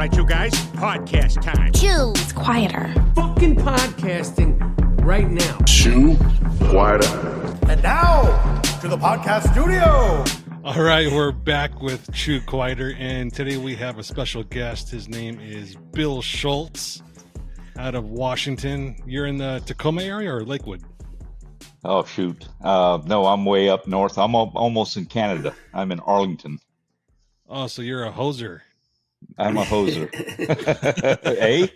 right, you guys, podcast time. Choose quieter. Fucking podcasting right now. Chew quieter. And now, to the podcast studio. All right, we're back with Chew Quieter, and today we have a special guest. His name is Bill Schultz out of Washington. You're in the Tacoma area or Lakewood? Oh, shoot. No, I'm way up north. I'm almost in Canada. I'm in Arlington. Oh, so you're a hoser. I'm a hoser. Hey?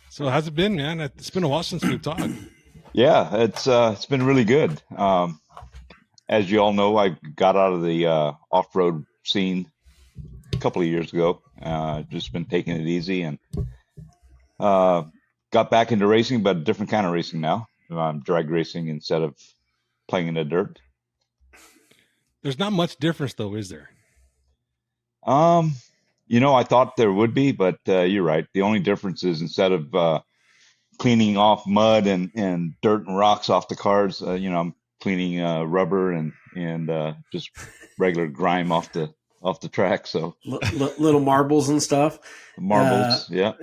So how's it been, man? It's been a while since we've talked. Yeah, it's been really good. As you all know, I got out of the off-road scene a couple of years ago. Just been taking it easy and got back into racing, but a different kind of racing now. I'm drag racing instead of playing in the dirt. There's not much difference, though, is there? I thought there would be, but you're right. The only difference is instead of cleaning off mud and dirt and rocks off the cars, I'm cleaning rubber and just regular grime off the track. So little marbles and stuff. Marbles, yeah.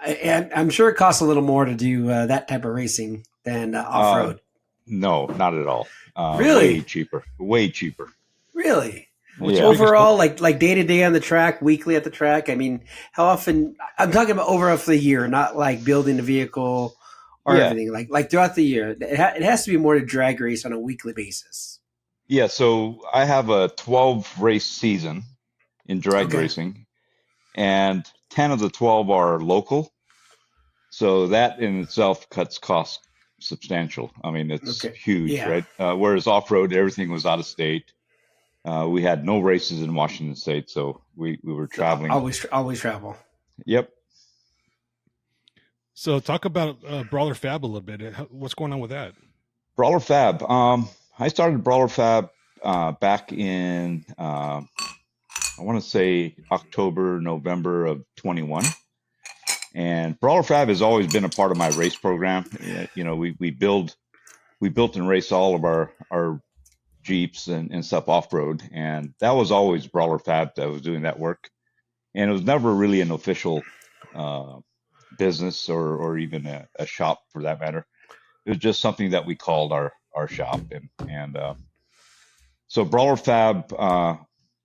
And I'm sure it costs a little more to do that type of racing than off-road. No, not at all. Really? Way cheaper. Really? Yeah. Overall, like day to day on the track, weekly at the track. I mean, how often? I'm talking about overall for the year, not like building the vehicle or everything. Like throughout the year, it has to be more to drag race on a weekly basis. Yeah. So I have a 12 race season in drag racing, and 10 of the 12 are local. So that in itself cuts costs substantial. I mean, it's huge, right? Whereas off-road, everything was out of state. We had no races in Washington State, so we were traveling. Always travel. Yep. So talk about Brawler Fab a little bit. What's going on with that? Brawler Fab. I started Brawler Fab back in, I want to say October, November of 21. And Brawler Fab has always been a part of my race program. We built and race all of our Jeeps and stuff off-road, and that was always Brawler Fab that was doing that work. And it was never really an official business or even a shop for that matter. It was just something that we called our shop. And so Brawler Fab,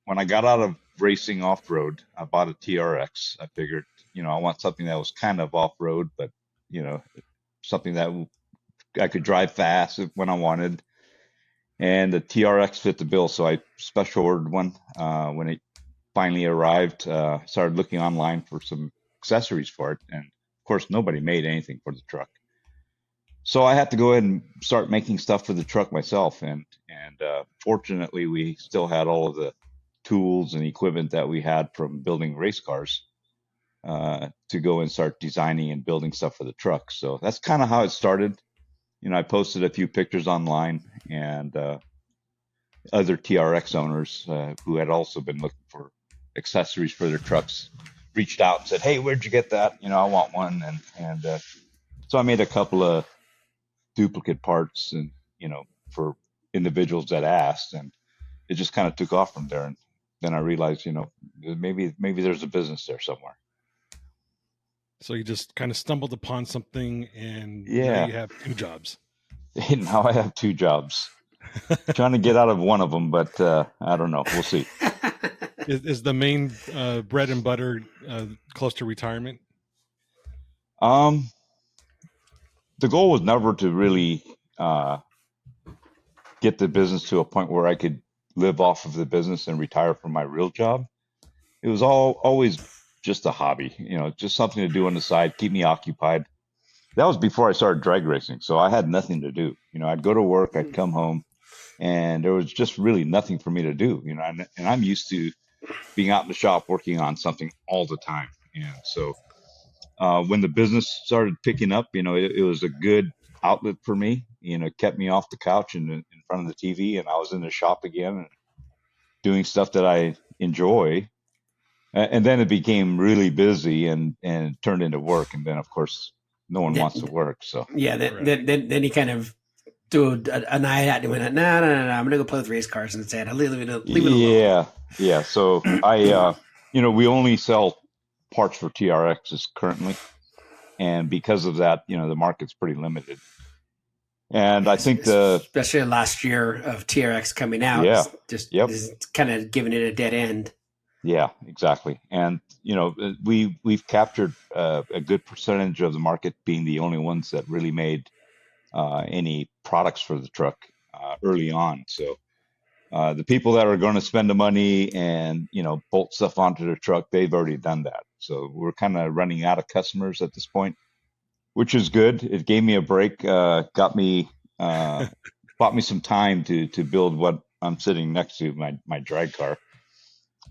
when I got out of racing off-road, I bought a TRX. I figured, I want something that was kind of off-road, but, something that I could drive fast when I wanted. And the TRX fit the bill, so I special ordered one. When it finally arrived, started looking online for some accessories for it, and of course, nobody made anything for the truck. So I had to go ahead and start making stuff for the truck myself, and fortunately, we still had all of the tools and equipment that we had from building race cars to go and start designing and building stuff for the truck. So that's kind of how it started. I posted a few pictures online, and other TRX owners who had also been looking for accessories for their trucks reached out and said, "Hey, where'd you get that? I want one." And so I made a couple of duplicate parts, and for individuals that asked, and it just kind of took off from there. And then I realized, maybe there's a business there somewhere. So you just kind of stumbled upon something, and now you have two jobs. Now I have two jobs. Trying to get out of one of them, but I don't know. We'll see. Is the main bread and butter close to retirement? The goal was never to really get the business to a point where I could live off of the business and retire from my real job. It was always just a hobby, just something to do on the side, keep me occupied. That was before I started drag racing, so I had nothing to do. I'd go to work, I'd come home, and there was just really nothing for me to do. And I'm used to being out in the shop working on something all the time. And so when the business started picking up, it was a good outlet for me. It kept me off the couch and in front of the TV, and I was in the shop again and doing stuff that I enjoy. And then it became really busy and turned into work. And then, of course, no one wants to work. So then you kind of do a night out doing it. No. I'm gonna go play with race cars instead. I leave it alone. Yeah. So we only sell parts for TRXs currently, and because of that, the market's pretty limited. And I think especially last year of TRX coming out, is kind of giving it a dead end. Yeah, exactly. And we've captured a good percentage of the market, being the only ones that really made any products for the truck early on. So the people that are going to spend the money and bolt stuff onto their truck, they've already done that. So we're kind of running out of customers at this point, which is good. It gave me a break, bought me some time to build what I'm sitting next to, my drag car.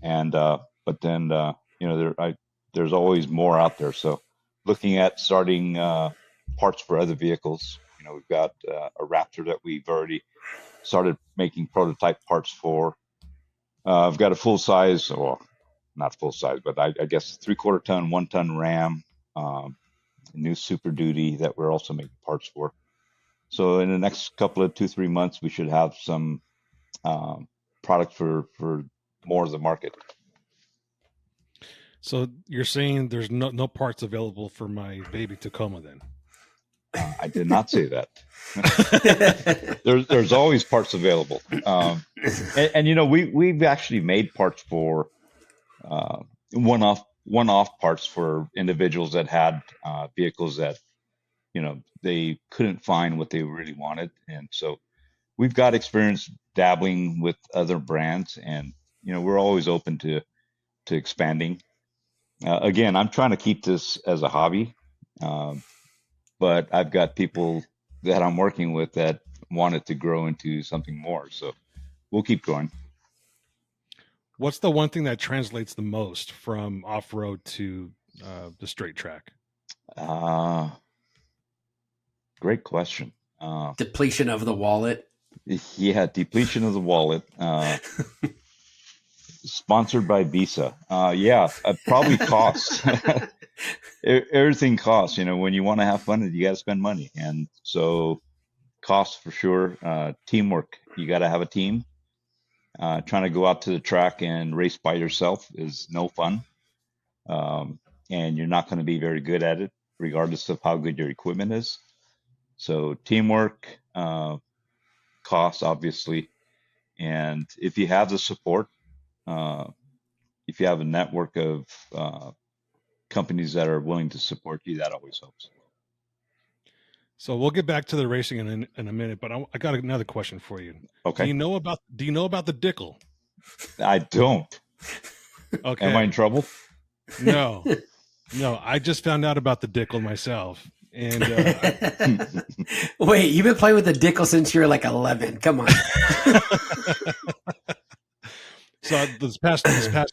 And but then there's always more out there. So looking at starting parts for other vehicles. We've got a Raptor that we've already started making prototype parts for. I've got a full size, well, not full size, but I guess 3/4 ton, 1 ton Ram, a new Super Duty that we're also making parts for. So in the next couple of 2-3 months, we should have some product for more of the market. So you're saying there's no parts available for my baby Tacoma then? I did not say that. There's always parts available, and we've actually made parts for one-off parts for individuals that had vehicles that they couldn't find what they really wanted, and so we've got experience dabbling with other brands, and we're always open to expanding. Again, I'm trying to keep this as a hobby. But I've got people that I'm working with that want it to grow into something more. So we'll keep going. What's the one thing that translates the most from off-road to the straight track? Great question. Depletion of the wallet. Yeah, depletion of the wallet. Sponsored by Visa. Probably costs. Everything costs. When you want to have fun, you got to spend money, and so costs for sure. Teamwork. You got to have a team. Trying to go out to the track and race by yourself is no fun, and you're not going to be very good at it, regardless of how good your equipment is. So teamwork, costs, obviously, and if you have the support. If you have a network of companies that are willing to support you, that always helps. So we'll get back to the racing in a minute, but I got another question for you. Okay. Do you know about the Dickel? I don't. Okay. Am I in trouble? No. I just found out about the Dickel myself, and wait, you've been playing with the Dickel since you were like 11. Come on. So this past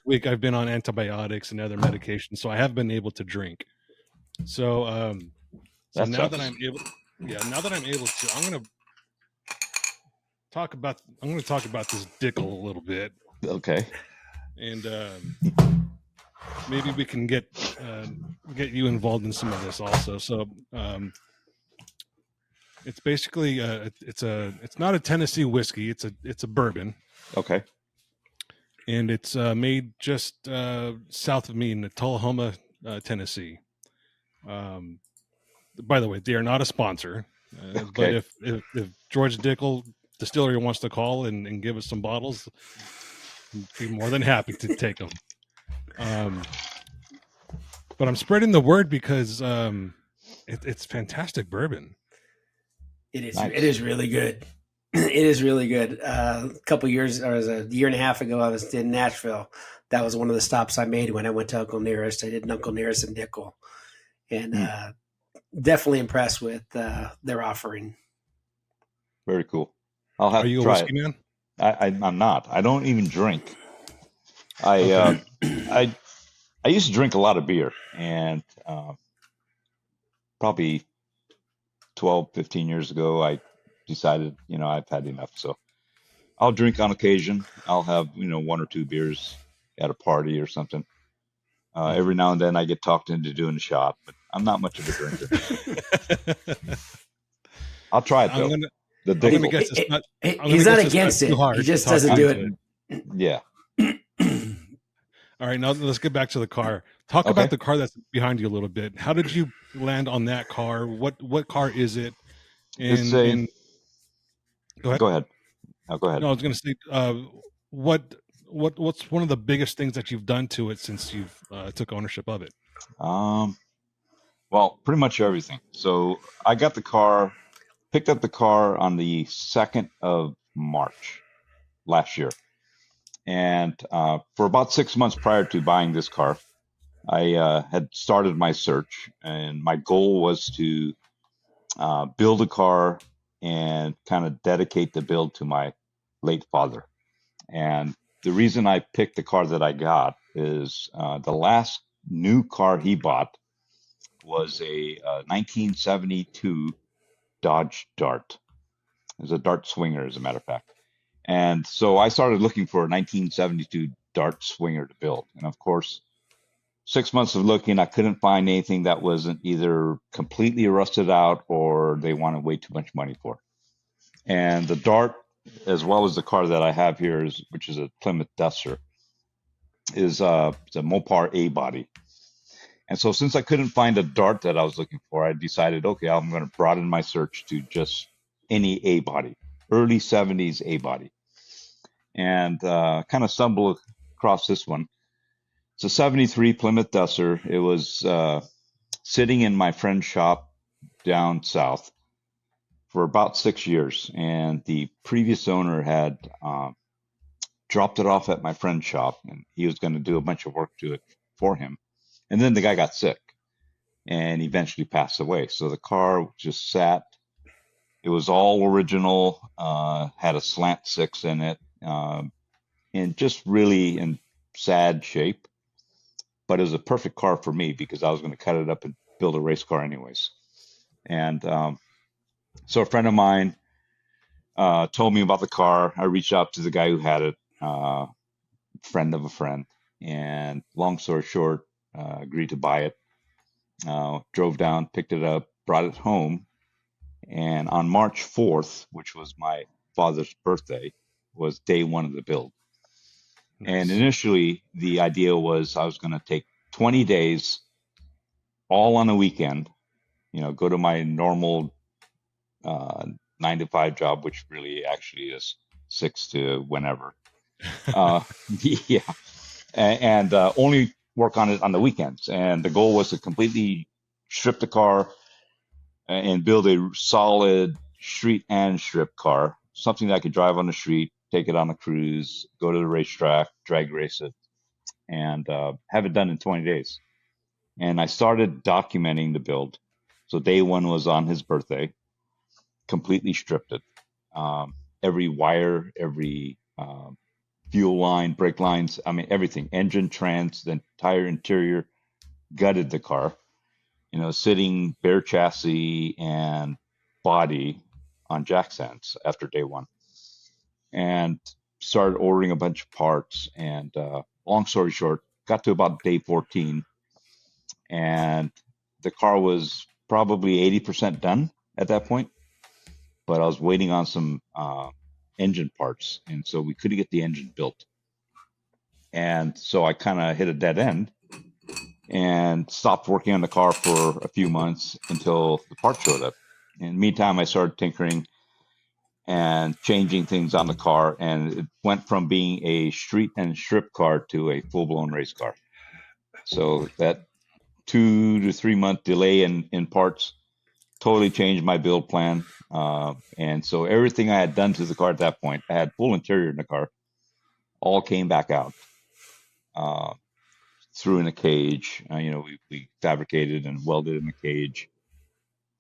week, I've been on antibiotics and other medications, so I have been able to drink. So, now that I'm able to, I'm going to talk about this Dickel a little bit. Okay. And maybe we can get you involved in some of this also. So, it's basically it's not a Tennessee whiskey. It's a bourbon. Okay. And it's made just south of me in Tullahoma, Tennessee. By the way, they are not a sponsor. Okay. But if George Dickel Distillery wants to call and give us some bottles, I'd be more than happy to take them. But I'm spreading the word because it's fantastic bourbon. It is. Nice. It is really good. It is really good. A couple years, or a year and a half ago, I was in Nashville. That was one of the stops I made when I went to Uncle Nearest. I did an Uncle Nearest and Dickel, and definitely impressed with their offering. Very cool. I'll have Are you to a try whiskey it. man? I'm not. I don't even drink. I used to drink a lot of beer, and probably 12, 15 years ago, I decided, I've had enough. So I'll drink on occasion. I'll have, 1 or 2 beers at a party or something. Every now and then I get talked into doing a shot, but I'm not much of a drinker. I'll try it though. The I'm gonna Diggle. guess it's not. I'm gonna He's not guess it's against too it. hard He just to talk doesn't do into it. Yeah. All right, now let's get back to the car. Talk Okay. about the car that's behind you a little bit. How did you land on that car? What car is it? It's And go ahead. Go ahead. No, go ahead. No, I was going to say, what's one of the biggest things that you've done to it since you've took ownership of it? Well, pretty much everything. So I got the car, picked up the car on the 2nd of March last year. And for about 6 months prior to buying this car, I had started my search, and my goal was to build a car and kind of dedicate the build to my late father. And the reason I picked the car that I got is the last new car he bought was a 1972 Dodge Dart. It was a Dart Swinger, as a matter of fact. And so I started looking for a 1972 Dart Swinger to build. And of course, 6 months of looking, I couldn't find anything that wasn't either completely rusted out or they wanted way too much money for. And the Dart, as well as the car that I have here, which is a Plymouth Duster, is it's a Mopar A body. And so since I couldn't find a Dart that I was looking for, I decided, okay, I'm going to broaden my search to just any A body, early 70s A body. And kind of stumbled across this one. It's a 73 Plymouth Duster. It was sitting in my friend's shop down south for about 6 years. And the previous owner had dropped it off at my friend's shop, and he was going to do a bunch of work to it for him. And then the guy got sick and eventually passed away. So the car just sat. It was all original, had a slant six in it, and just really in sad shape. But it was a perfect car for me because I was going to cut it up and build a race car anyways. And so a friend of mine told me about the car. I reached out to the guy who had it, friend of a friend. And long story short, agreed to buy it. Drove down, picked it up, brought it home. And on March 4th, which was my father's birthday, was day one of the build. And initially, the idea was I was going to take 20 days, all on a weekend, go to my normal 9-to-5 job, which really actually is 6 to whenever. Yeah. And only work on it on the weekends. And the goal was to completely strip the car and build a solid street and strip car, something that I could drive on the street, take it on a cruise, go to the racetrack, drag race it, and have it done in 20 days. And I started documenting the build. So day one was on his birthday, completely stripped it. Every wire, every fuel line, brake lines, everything, engine, trans, the entire interior, gutted the car, sitting bare chassis and body on jack stands after day one, and started ordering a bunch of parts. And long story short, got to about day 14, and the car was probably 80% done at that point, but I was waiting on some engine parts, and so we couldn't get the engine built. And so I kind of hit a dead end and stopped working on the car for a few months until the parts showed up. In the meantime, I started tinkering and changing things on the car, and it went from being a street and strip car to a full-blown race car. So that 2 to 3 month delay in parts totally changed my build plan. And so everything I had done to the car at that point, I had full interior in the car, all came back out. Threw in a cage. We fabricated and welded in the cage.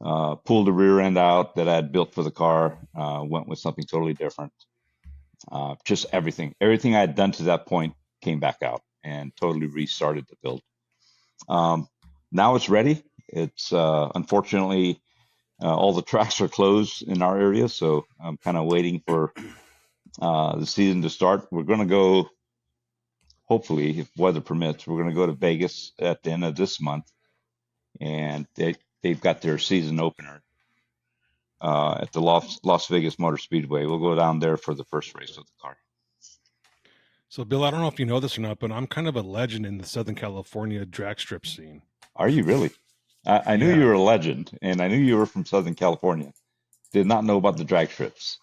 Pulled the rear end out that I had built for the car. Went with something totally different. Just everything I had done to that point came back out and totally restarted the build. Now it's ready. It's unfortunately all the tracks are closed in our area, so I'm kind of waiting for the season to start. We're going to go. Hopefully, if weather permits, we're going to go to Vegas at the end of this month, and they've got their season opener at the Las Vegas Motor Speedway. We'll go down there for the first race of the car. So, Bill, I don't know if you know this or not, but I'm kind of a legend in the Southern California drag strip scene. Are you really? I knew Yeah. you were a legend, and I knew you were from Southern California. Did not know about the drag strips.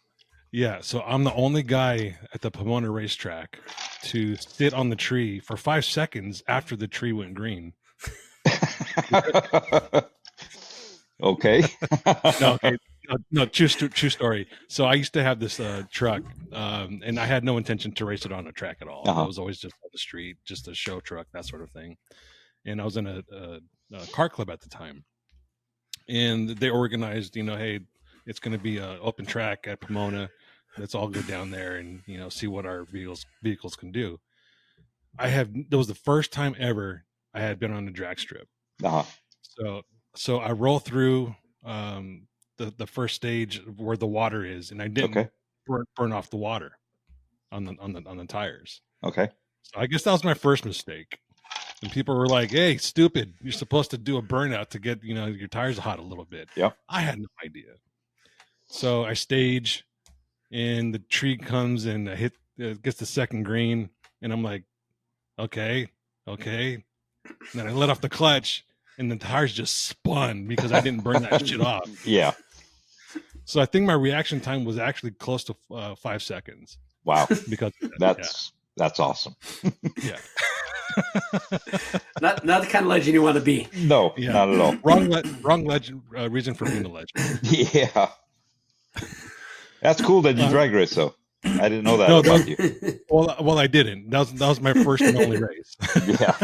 Yeah, so I'm the only guy at the Pomona racetrack to sit on the tree for 5 seconds after the tree went green. Okay. No, true story. So I used to have this truck, and I had no intention to race it on a track at all. Uh-huh. It was always just on the street, just a show truck, that sort of thing. And I was in a car club at the time, and they organized, hey, it's going to be an open track at Pomona. Let's all go down there and see what our vehicles can do. That was the first time ever I had been on a drag strip. Uh-huh. So I roll through the first stage where the water is, and I didn't burn off the water on the tires. Okay. So I guess that was my first mistake. And people were like, "Hey, stupid! You're supposed to do a burnout to get your tires hot a little bit." Yep. I had no idea. So I stage, and the tree comes and gets the second green, and I'm like, okay. And then I let off the clutch, and the tires just spun because I didn't burn that shit off. Yeah. So I think my reaction time was actually close to 5 seconds. Wow. Because that's awesome. Yeah. not the kind of legend you want to be. No, not at all. Wrong legend. Reason for being a legend. Yeah. That's cool that you drag race, though. I didn't know that about you. Well, I didn't. That was my first and only race. Yeah.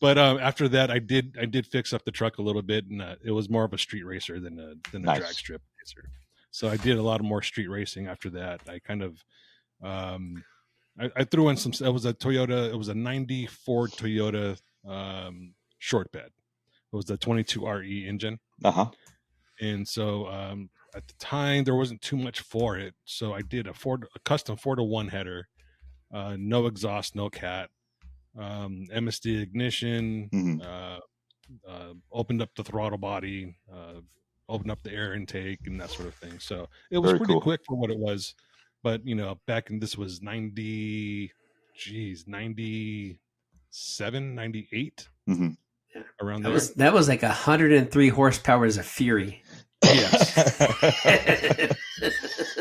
But after that, I did fix up the truck a little bit, and it was more of a street racer than a drag strip racer. So I did a lot of more street racing after that. I kind of, I threw in some. It was a Toyota. It was a '94 Toyota short bed. It was the 22 RE engine. Uh-huh. And so at the time there wasn't too much for it, so I did a custom 4-to-1 header, no exhaust, no cat, MSD ignition, opened up the throttle body, opened up the air intake, and that sort of thing. So it was pretty quick for what it was. But back in, this was 97, 98. Mm-hmm. Around there. That was like 103 horsepower as a Fury. Yes.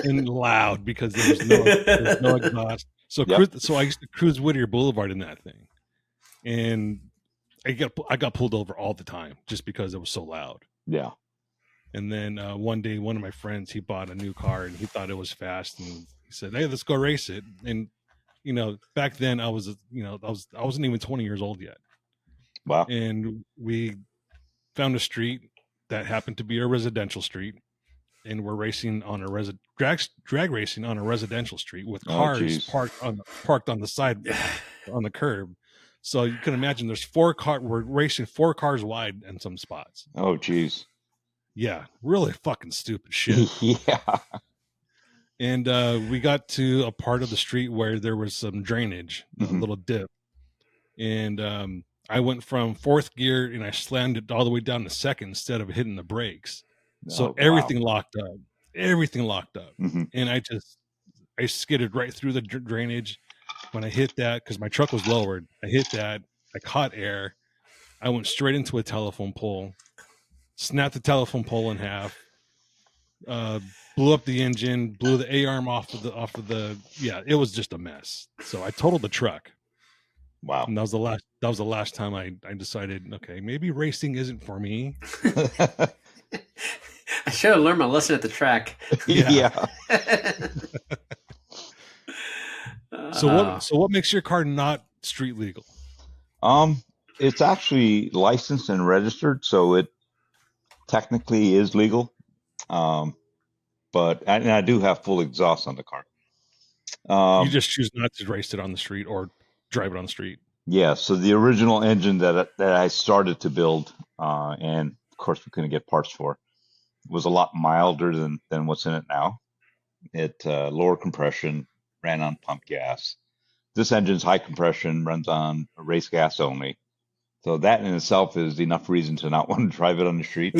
And loud because there was no exhaust. So so I used to cruise Whittier Boulevard in that thing, and I got pulled over all the time just because it was so loud. Yeah. And then one day, one of my friends, he bought a new car and he thought it was fast, and he said, "Hey, let's go race it." And back then I wasn't even 20 years old yet. Wow. And we found a street that happened to be a residential street, and we're racing on a drag racing on a residential street with cars parked on the side on the curb. So you can imagine there's we're racing 4 cars wide in some spots. Oh geez. Yeah, really fucking stupid shit. Yeah. And we got to a part of the street where there was some drainage, a little dip, and I went from 4th gear and I slammed it all the way down to 2nd instead of hitting the brakes. So everything locked up. Mm-hmm. And I skidded right through the drainage. When I hit that, because my truck was lowered, I hit that, I caught air. I went straight into a telephone pole, snapped the telephone pole in half, blew up the engine, blew the A-arm off of the, it was just a mess. So I totaled the truck. Wow. And that was the last time I decided, okay, maybe racing isn't for me. I should have learned my lesson at the track. Yeah. So what makes your car not street legal? It's actually licensed and registered, so it technically is legal. But I do have full exhaust on the car. You just choose not to race it on the street or drive it on the street. Yeah. So the original engine that I started to build, and of course we couldn't get parts for, was a lot milder than what's in it now. It lower compression, ran on pump gas. This engine's high compression, runs on race gas only. So that in itself is enough reason to not want to drive it on the street.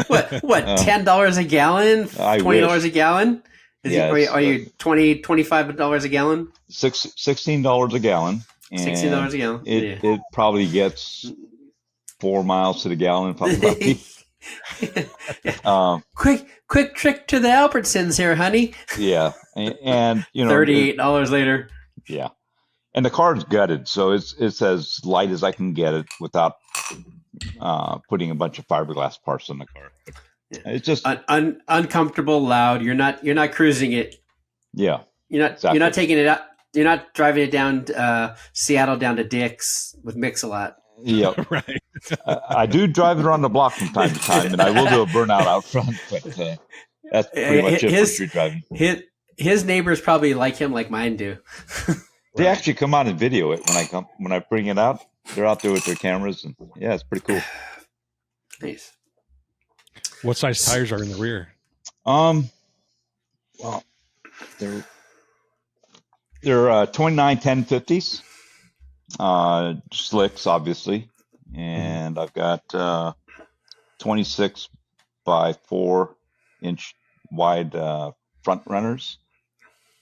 What? $10 a gallon? $20 a gallon? Are you $25 a gallon? $16 a gallon. And $16 a gallon. It probably gets 4 miles to the gallon, probably. Quick trick to the Albertsons here, honey. Yeah, and $38 later. Yeah, and the car's gutted, so it's as light as I can get it without putting a bunch of fiberglass parts on the car. It's just uncomfortable, loud. You're not cruising it. Yeah, You're not taking it out. You're not driving it down Seattle down to Dick's with Mix-a-Lot. Yeah, right. I do drive it around the block from time to time, and I will do a burnout out front. But that's pretty much it for street driving. His neighbors probably like him like mine do. They actually come out and video it when I bring it out. They're out there with their cameras, and yeah, it's pretty cool. Nice. What size tires are in the rear? Well, they're 29 1050s. Slicks, obviously, and I've got 26 by 4 inch wide front runners,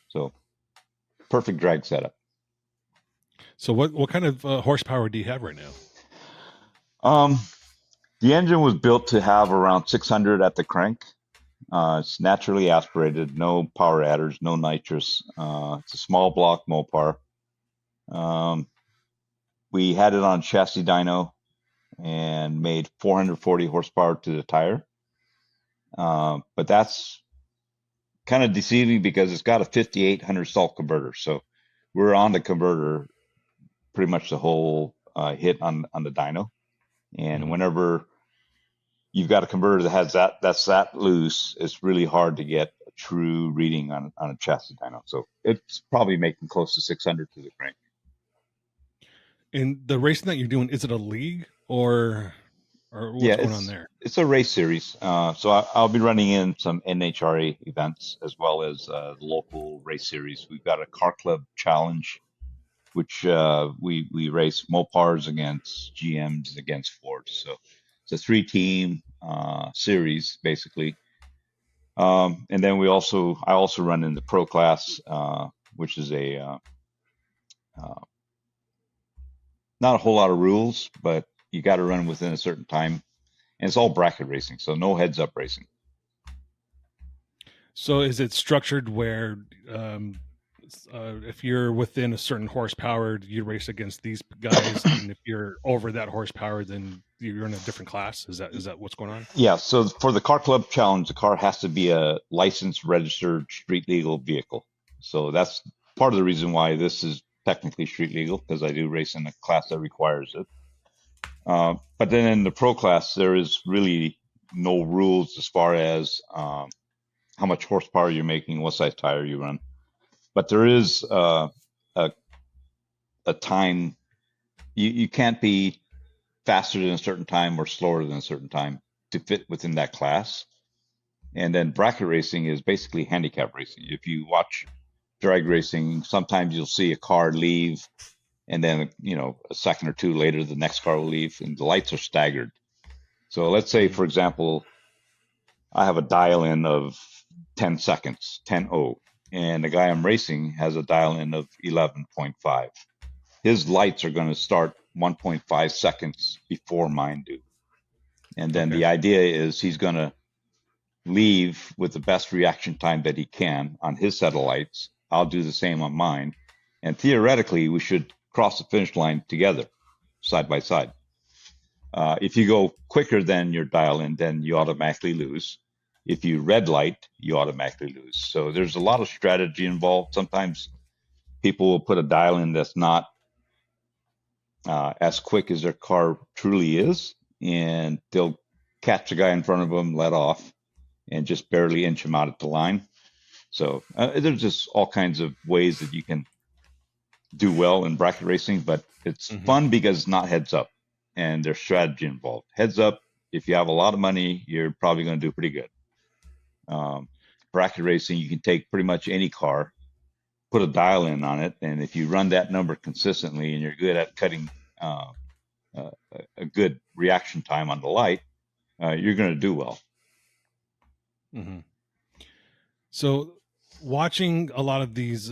so perfect drag setup. So what kind of horsepower do you have right now? The engine was built to have around 600 at the crank. It's naturally aspirated, no power adders, no nitrous. It's a small block Mopar. We had it on chassis dyno and made 440 horsepower to the tire. But that's kind of deceiving because it's got a 5800 salt converter. So we're on the converter pretty much the whole hit on the dyno. And whenever you've got a converter that has that's that loose, it's really hard to get a true reading on a chassis dyno. So it's probably making close to 600 to the crank. And the racing that you're doing, is it a league or what's going on there? It's a race series. So I'll be running in some NHRA events as well as the local race series. We've got a car club challenge, which we race Mopars against GMs against Fords. So it's a 3-team series basically. And then I also run in the pro class, which is a not a whole lot of rules, but you got to run within a certain time, and it's all bracket racing, so no heads up racing. So is it structured where if you're within a certain horsepower, you race against these guys, and if you're over that horsepower, then you're in a different class? Is that what's going on? Yeah. So for the car club challenge, the car has to be a licensed, registered, street legal vehicle. So that's part of the reason why this is technically street legal, because I do race in a class that requires it. But then in the pro class, there is really no rules as far as how much horsepower you're making, what size tire you run. But there is a time. You can't be faster than a certain time or slower than a certain time to fit within that class. And then bracket racing is basically handicap racing. If you watch drag racing, sometimes you'll see a car leave, and then a second or two later the next car will leave, and the lights are staggered. So let's say, for example, I have a dial in of 10 seconds, 10-0, and the guy I'm racing has a dial in of 11.5. His lights are going to start 1.5 seconds before mine do, and then the idea is he's going to leave with the best reaction time that he can on his set of lights. I'll do the same on mine. And theoretically, we should cross the finish line together, side by side. If you go quicker than your dial in, then you automatically lose. If you red light, you automatically lose. So there's a lot of strategy involved. Sometimes people will put a dial in that's not as quick as their car truly is, and they'll catch the guy in front of them, let off, and just barely inch him out at the line. So there's just all kinds of ways that you can do well in bracket racing, but it's fun because it's not heads up, and there's strategy involved. Heads up, if you have a lot of money, you're probably going to do pretty good. Bracket racing, you can take pretty much any car, put a dial in on it, and if you run that number consistently and you're good at cutting a good reaction time on the light, you're going to do well. Mm-hmm. So, watching a lot of these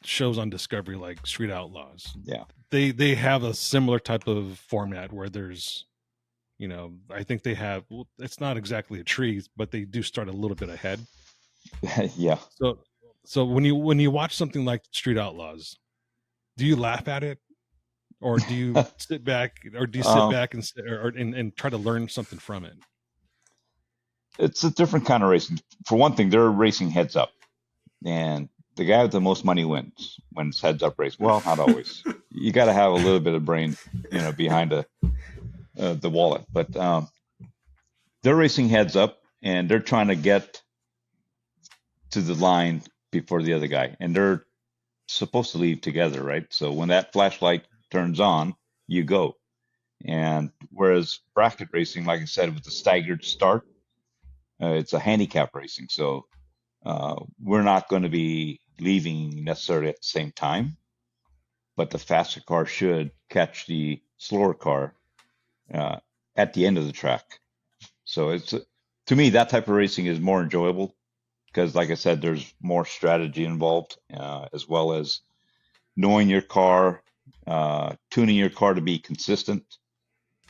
shows on Discovery, like Street Outlaws, Yeah, they have a similar type of format where there's, I think they have. Well, it's not exactly a tree, but they do start a little bit ahead. yeah. So when you watch something like Street Outlaws, do you laugh at it, or do you sit back, and try to learn something from it? It's a different kind of racing. For one thing, they're racing heads up, and the guy with the most money wins when it's heads up race. Well, not always. You got to have a little bit of brain, behind the wallet. But they're racing heads up, and they're trying to get to the line before the other guy, and they're supposed to leave together, right? So when that flashlight turns on, you go. And whereas bracket racing, like I said, with the staggered start, it's a handicap racing. So we're not going to be leaving necessarily at the same time, but the faster car should catch the slower car at the end of the track. So it's to me, that type of racing is more enjoyable because, like I said, there's more strategy involved, as well as knowing your car, tuning your car to be consistent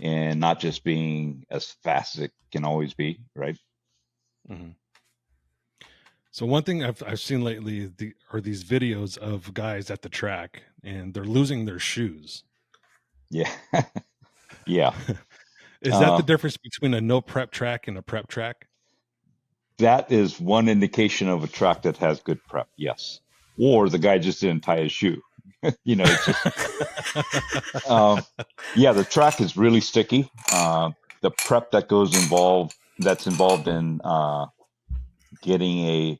and not just being as fast as it can always be, right? Mm-hmm. So one thing I've seen lately are these videos of guys at the track, and they're losing their shoes. Yeah. Yeah. Is that the difference between a no prep track and a prep track? That is one indication of a track that has good prep, yes. Or the guy just didn't tie his shoe. It's just, the track is really sticky. The prep that's involved in getting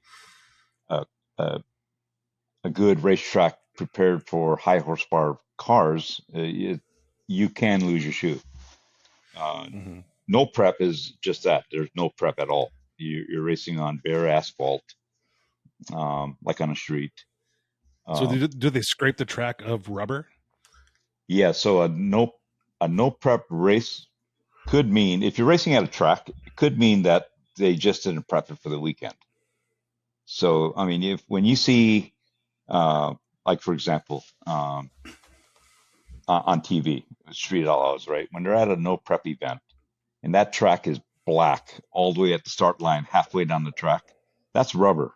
a good racetrack prepared for high horsepower cars, you can lose your shoe. Mm-hmm. No prep is just that. There's no prep at all. You're racing on bare asphalt, like on a street. So do they scrape the track of rubber? Yeah. So a no prep race could mean, if you're racing at a track, it could mean that they just didn't prep it for the weekend. So I mean, when you see, like for example, on TV, Street Outlaws, right? When they're at a no prep event, and that track is black all the way at the start line, halfway down the track, that's rubber.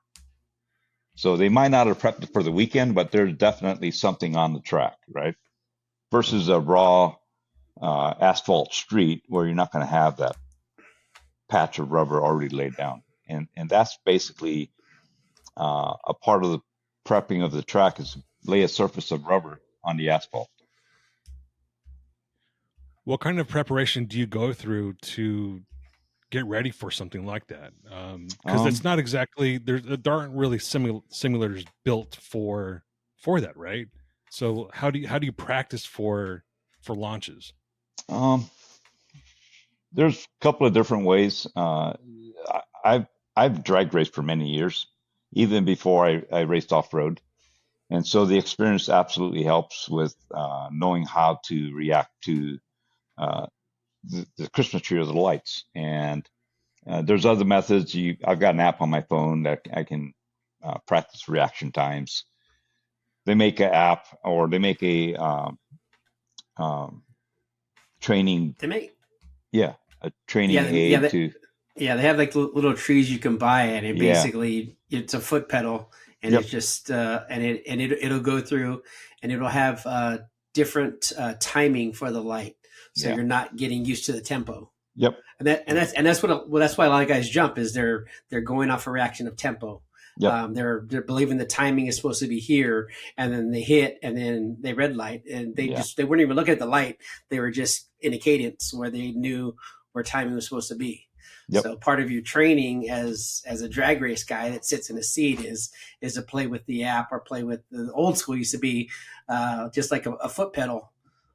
So they might not have prepped it for the weekend, but there's definitely something on the track, right? Versus a raw asphalt street where you're not going to have that patch of rubber already laid down. And that's basically a part of the prepping of the track, is lay a surface of rubber on the asphalt. What kind of preparation do you go through to get ready for something like that? Because it's not exactly, there aren't really simulators built for that, right? So how do you practice for launches? There's a couple of different ways. I've drag raced for many years, even before I raced off road, and so the experience absolutely helps with knowing how to react to the Christmas tree or the lights. And there's other methods. I've got an app on my phone that I can practice reaction times. They make an app, or they make a training. A training aid to. Yeah, they have like little trees you can buy, and it basically it's a foot pedal, and it's just it'll go through, and it'll have different timing for the light, so you're not getting used to the tempo. Yep. That's why a lot of guys jump, is they're going off a reaction of tempo. Yep. They're believing the timing is supposed to be here, and then they hit, and then they red light, and they weren't even looking at the light. They were just in a cadence where they knew where timing was supposed to be. Yep. So part of your training as a drag race guy that sits in a seat is to play with the app, or play with the old school used to be just like a foot pedal,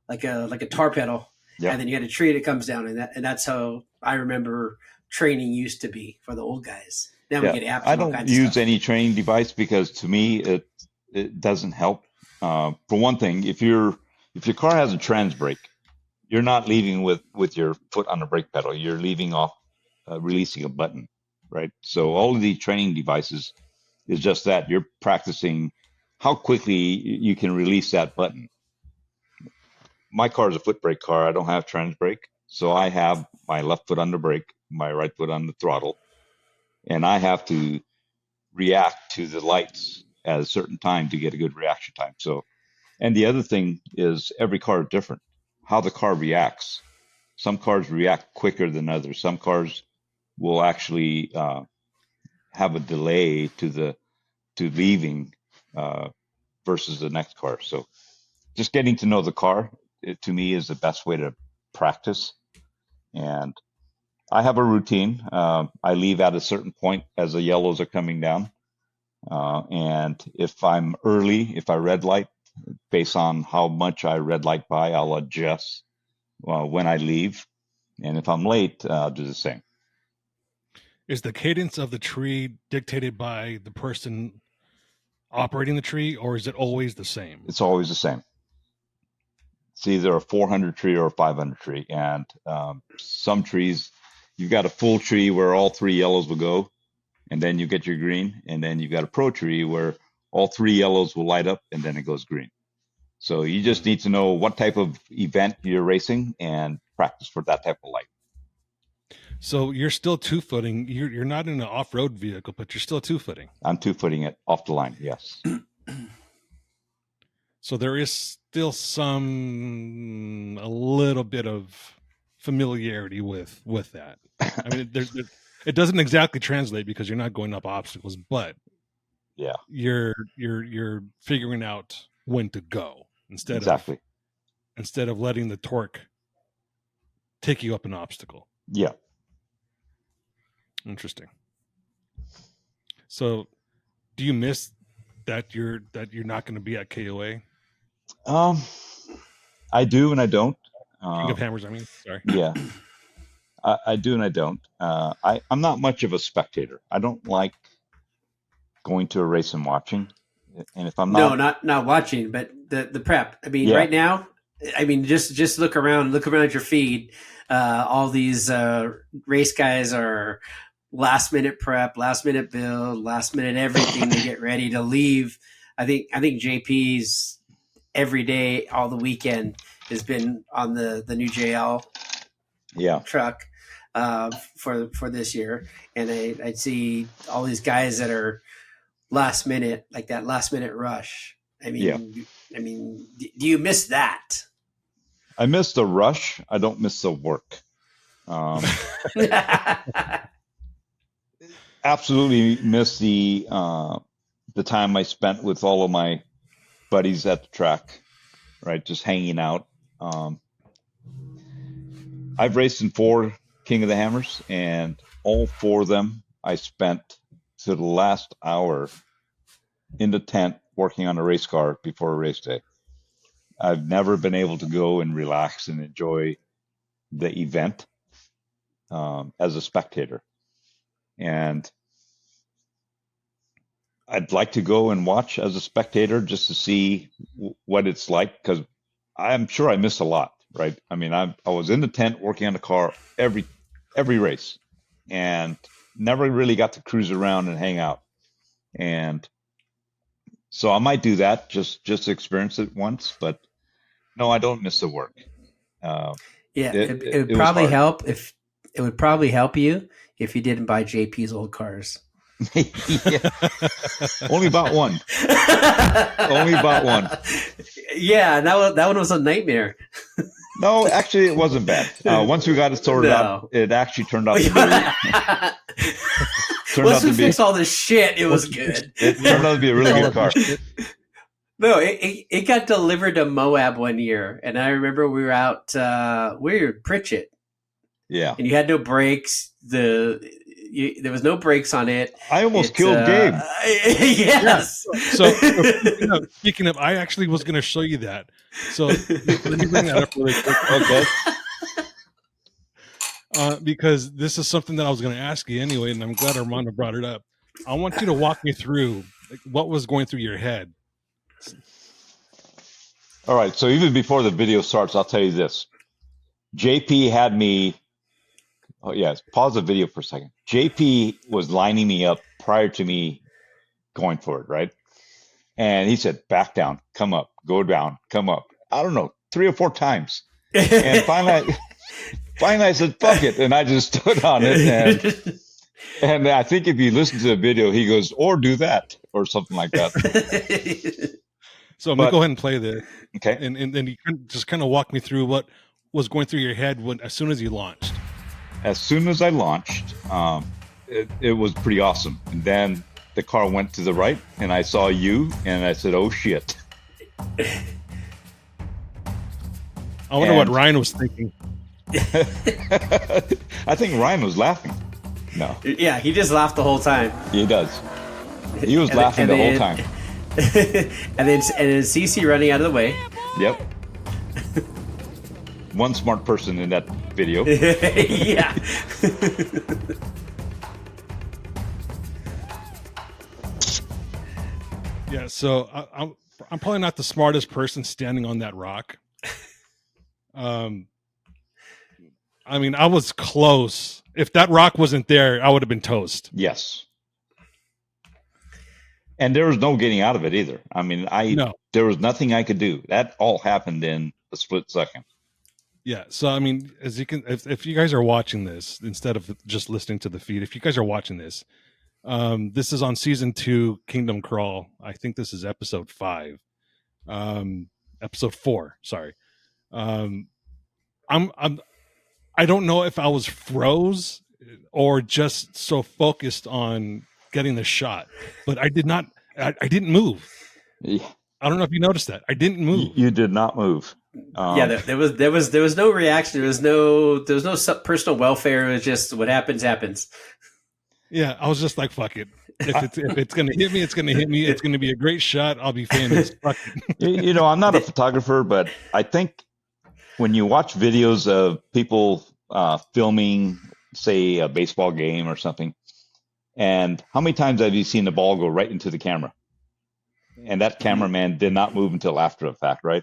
like a tar pedal. Yep. And then you had a tree that comes down, and that's how I remember training used to be for the old guys. Now we get apps. I don't use any training device because to me it doesn't help. For one thing, if your car has a trans brake, you're not leaving with your foot on the brake pedal. You're leaving off, releasing a button, right? So all of these training devices is just that. You're practicing how quickly you can release that button. My car is a foot brake car. I don't have trans brake. So I have my left foot on the brake, my right foot on the throttle, and I have to react to the lights at a certain time to get a good reaction time. So, and the other thing is every car is different, how the car reacts. Some cars react quicker than others. Some cars will actually have a delay to leaving versus the next car. So just getting to know the car, to me, is the best way to practice. And I have a routine. I leave at a certain point as the yellows are coming down. And if I'm early, if I red light, based on how much I red light by, I'll adjust when I leave. And if I'm late, I'll do the same. Is the cadence of the tree dictated by the person operating the tree, or is it always the same? It's always the same. It's either a 400 tree or a 500 tree. And some trees, you've got a full tree where all three yellows will go, and then you get your green. And then you've got a pro tree where all three yellows will light up, and then it goes green. So you just need to know what type of event you're racing and practice for that type of light. So you're still two-footing. You're not in an off-road vehicle, but you're still two-footing. I'm two-footing it off the line, yes. So there is still a little bit of familiarity with that. I mean, it doesn't exactly translate because you're not going up obstacles, but yeah, you're figuring out when to go instead of letting the torque take you up an obstacle. Yeah. Interesting. So, do you miss that you're not going to be at KOA? I do and I don't. King of Hammers, I mean. Sorry. Yeah, I do and I don't. I'm not much of a spectator. I don't like going to a race and watching. And if I'm not watching, but the prep. I mean, right now, I mean, just look around at your feed. All these race guys are last minute prep, last minute build, last minute everything to get ready to leave. I think JP's every day, all the weekend has been on the new JL truck for this year, and I'd see all these guys that are last minute, like that last minute rush. I mean, do you miss that? I miss the rush. I don't miss the work. Absolutely miss the time I spent with all of my buddies at the track, right? Just hanging out. I've raced in 4 King of the Hammers, and all 4 of them I spent to the last hour in the tent working on a race car before a race day. I've never been able to go and relax and enjoy the event as a spectator. And I'd like to go and watch as a spectator just to see what it's like, because I'm sure I missed a lot, right? I mean, I was in the tent working on the car every race, and never really got to cruise around and hang out. And so I might do that, just to experience it once, but no, I don't miss the work. It would probably help if it would probably help you if you didn't buy JP's old cars. Yeah. Only bought one. Only bought one. Yeah, that one was a nightmare. No, actually, it wasn't bad. Once we got it sorted out, it actually turned out to be. Once we fixed all this shit, it was good. It turned out to be a really good car. No, it got delivered to Moab one year, and I remember we were out. We were at Pritchett. Yeah, and you had no brakes. There was no brakes on it. I almost killed Gabe. Yes. So speaking of, I actually was going to show you that. So let me bring that up really quick. Okay. Because this is something that I was going to ask you anyway, and I'm glad Armando brought it up. I want you to walk me through what was going through your head. All right. So even before the video starts, I'll tell you this. JP had me. Oh yes, pause the video for a second. JP was lining me up prior to me going for it, right? And he said, "Back down, come up, go down, come up." I don't know, 3 or 4 times, and finally I said, "Fuck it," and I just stood on it. And I think if you listen to the video, he goes, "Or do that," or something like that. So I'm gonna go ahead and play this. Okay. And then you can just kind of walk me through what was going through your head as soon as you launched. As soon as I launched, it was pretty awesome. And then the car went to the right, and I saw you, and I said, "Oh shit!" I wonder what Ryan was thinking. I think Ryan was laughing. No. Yeah, he just laughed the whole time. He does. He was laughing the whole time. and then CC running out of the way. Yep. One smart person in that video. Yeah. Yeah, so I'm probably not the smartest person standing on that rock. I mean, I was close. If that rock wasn't there, I would have been toast. Yes. And there was no getting out of it either. I mean, there was nothing I could do. That all happened in a split second. Yeah. So, I mean, as you can, if you guys are watching this, instead of just listening to the feed, if you guys are watching this, this is on season 2, Kingdom Crawl. I think this is episode 5, episode 4. Sorry. I don't know if I was froze or just so focused on getting the shot, but I didn't move. Yeah. I don't know if you noticed that. I didn't move. You did not move. Yeah, there was no reaction. There was no personal welfare. It was just what happens. Yeah, I was just like, fuck it. If it's gonna hit me, it's gonna hit me. It's gonna be a great shot. I'll be famous. Fuck it. I'm not a photographer, but I think when you watch videos of people filming, say, a baseball game or something, and how many times have you seen the ball go right into the camera? And that cameraman did not move until after the fact, right?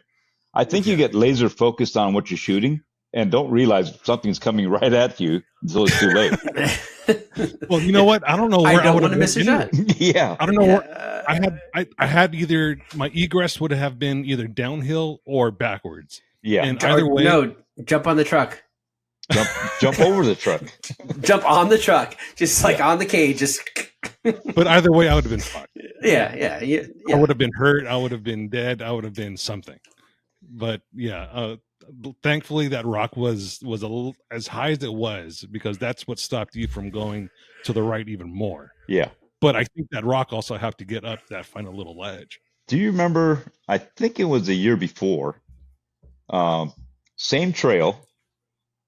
I think you get laser focused on what you're shooting and don't realize something's coming right at you until it's too late. Well, you know what? I don't know where I would have missed a shot. Yeah. I don't know where I had either my egress would have been either downhill or backwards. Yeah. And either way, no, jump on the truck. Jump over the truck. Jump on the truck, just like on the cage. Just. But either way, I would have been fucked. Yeah. I would have been hurt. I would have been dead. I would have been something. But yeah, thankfully that rock was a little as high as it was, because that's what stopped you from going to the right even more. Yeah. But I think that rock also have to get up that final little ledge. Do you remember? I think it was the year before. Same trail,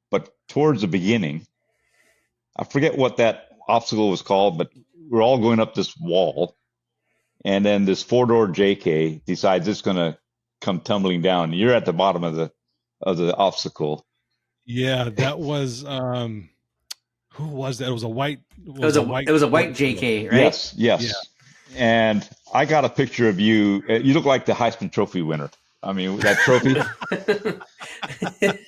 but towards the beginning, I forget what that obstacle was called, but we're all going up this wall, and then this 4-door JK decides it's going to come tumbling down. You're at the bottom of the obstacle. Yeah, that was who was that? It was a white. It was a white JK, right? Yes. Yeah. And I got a picture of you. You look like the Heisman Trophy winner. I mean, that trophy.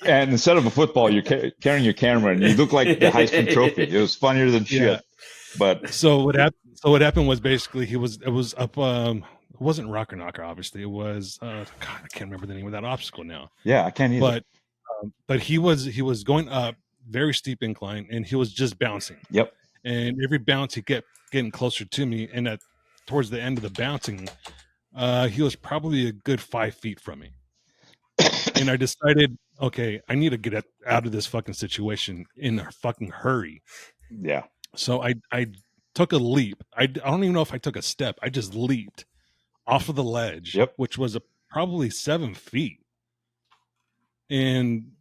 And instead of a football, you're carrying your camera, and you look like the Heisman Trophy. It was funnier than shit. Yeah. But so what happened was basically it was up. It wasn't Rocker Knocker, obviously. It was God, I can't remember the name of that obstacle now. Yeah, I can't either. But he was going up very steep incline, and he was just bouncing. Yep. And every bounce he kept getting closer to me, and towards the end of the bouncing, he was probably a good 5 feet from me. And I decided, okay, I need to get out of this fucking situation in a fucking hurry. Yeah. So I took a leap. I don't even know if I took a step. I just leaped off of the ledge, yep, which was probably 7 feet. And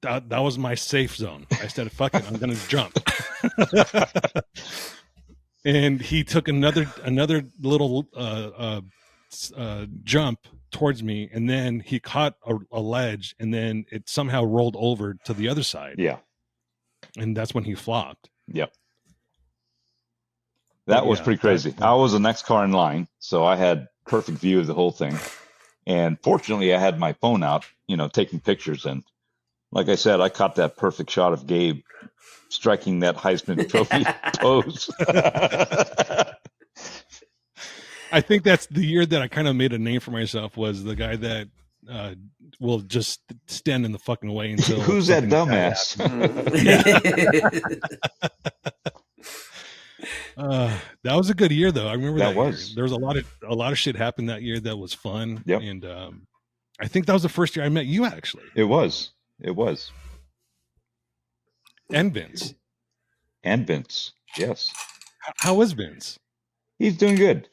that was my safe zone. I said, fuck it, I'm going to jump. And he took another little jump towards me, and then he caught a ledge, and then it somehow rolled over to the other side. Yeah. And that's when he flopped. Yep. That was pretty crazy. I was the next car in line, so I had perfect view of the whole thing. And fortunately, I had my phone out, taking pictures, and Like I said, I caught that perfect shot of Gabe striking that Heisman Trophy pose. I think that's the year that I kind of made a name for myself, was the guy that will just stand in the fucking way until Who's that something bad dumbass? that was a good year, though. I remember That that was. year. There was a lot of shit happened that year that was fun. Yep. And I think that was the first year I met you, actually. It was. And Vince. Yes. How was Vince? He's doing good.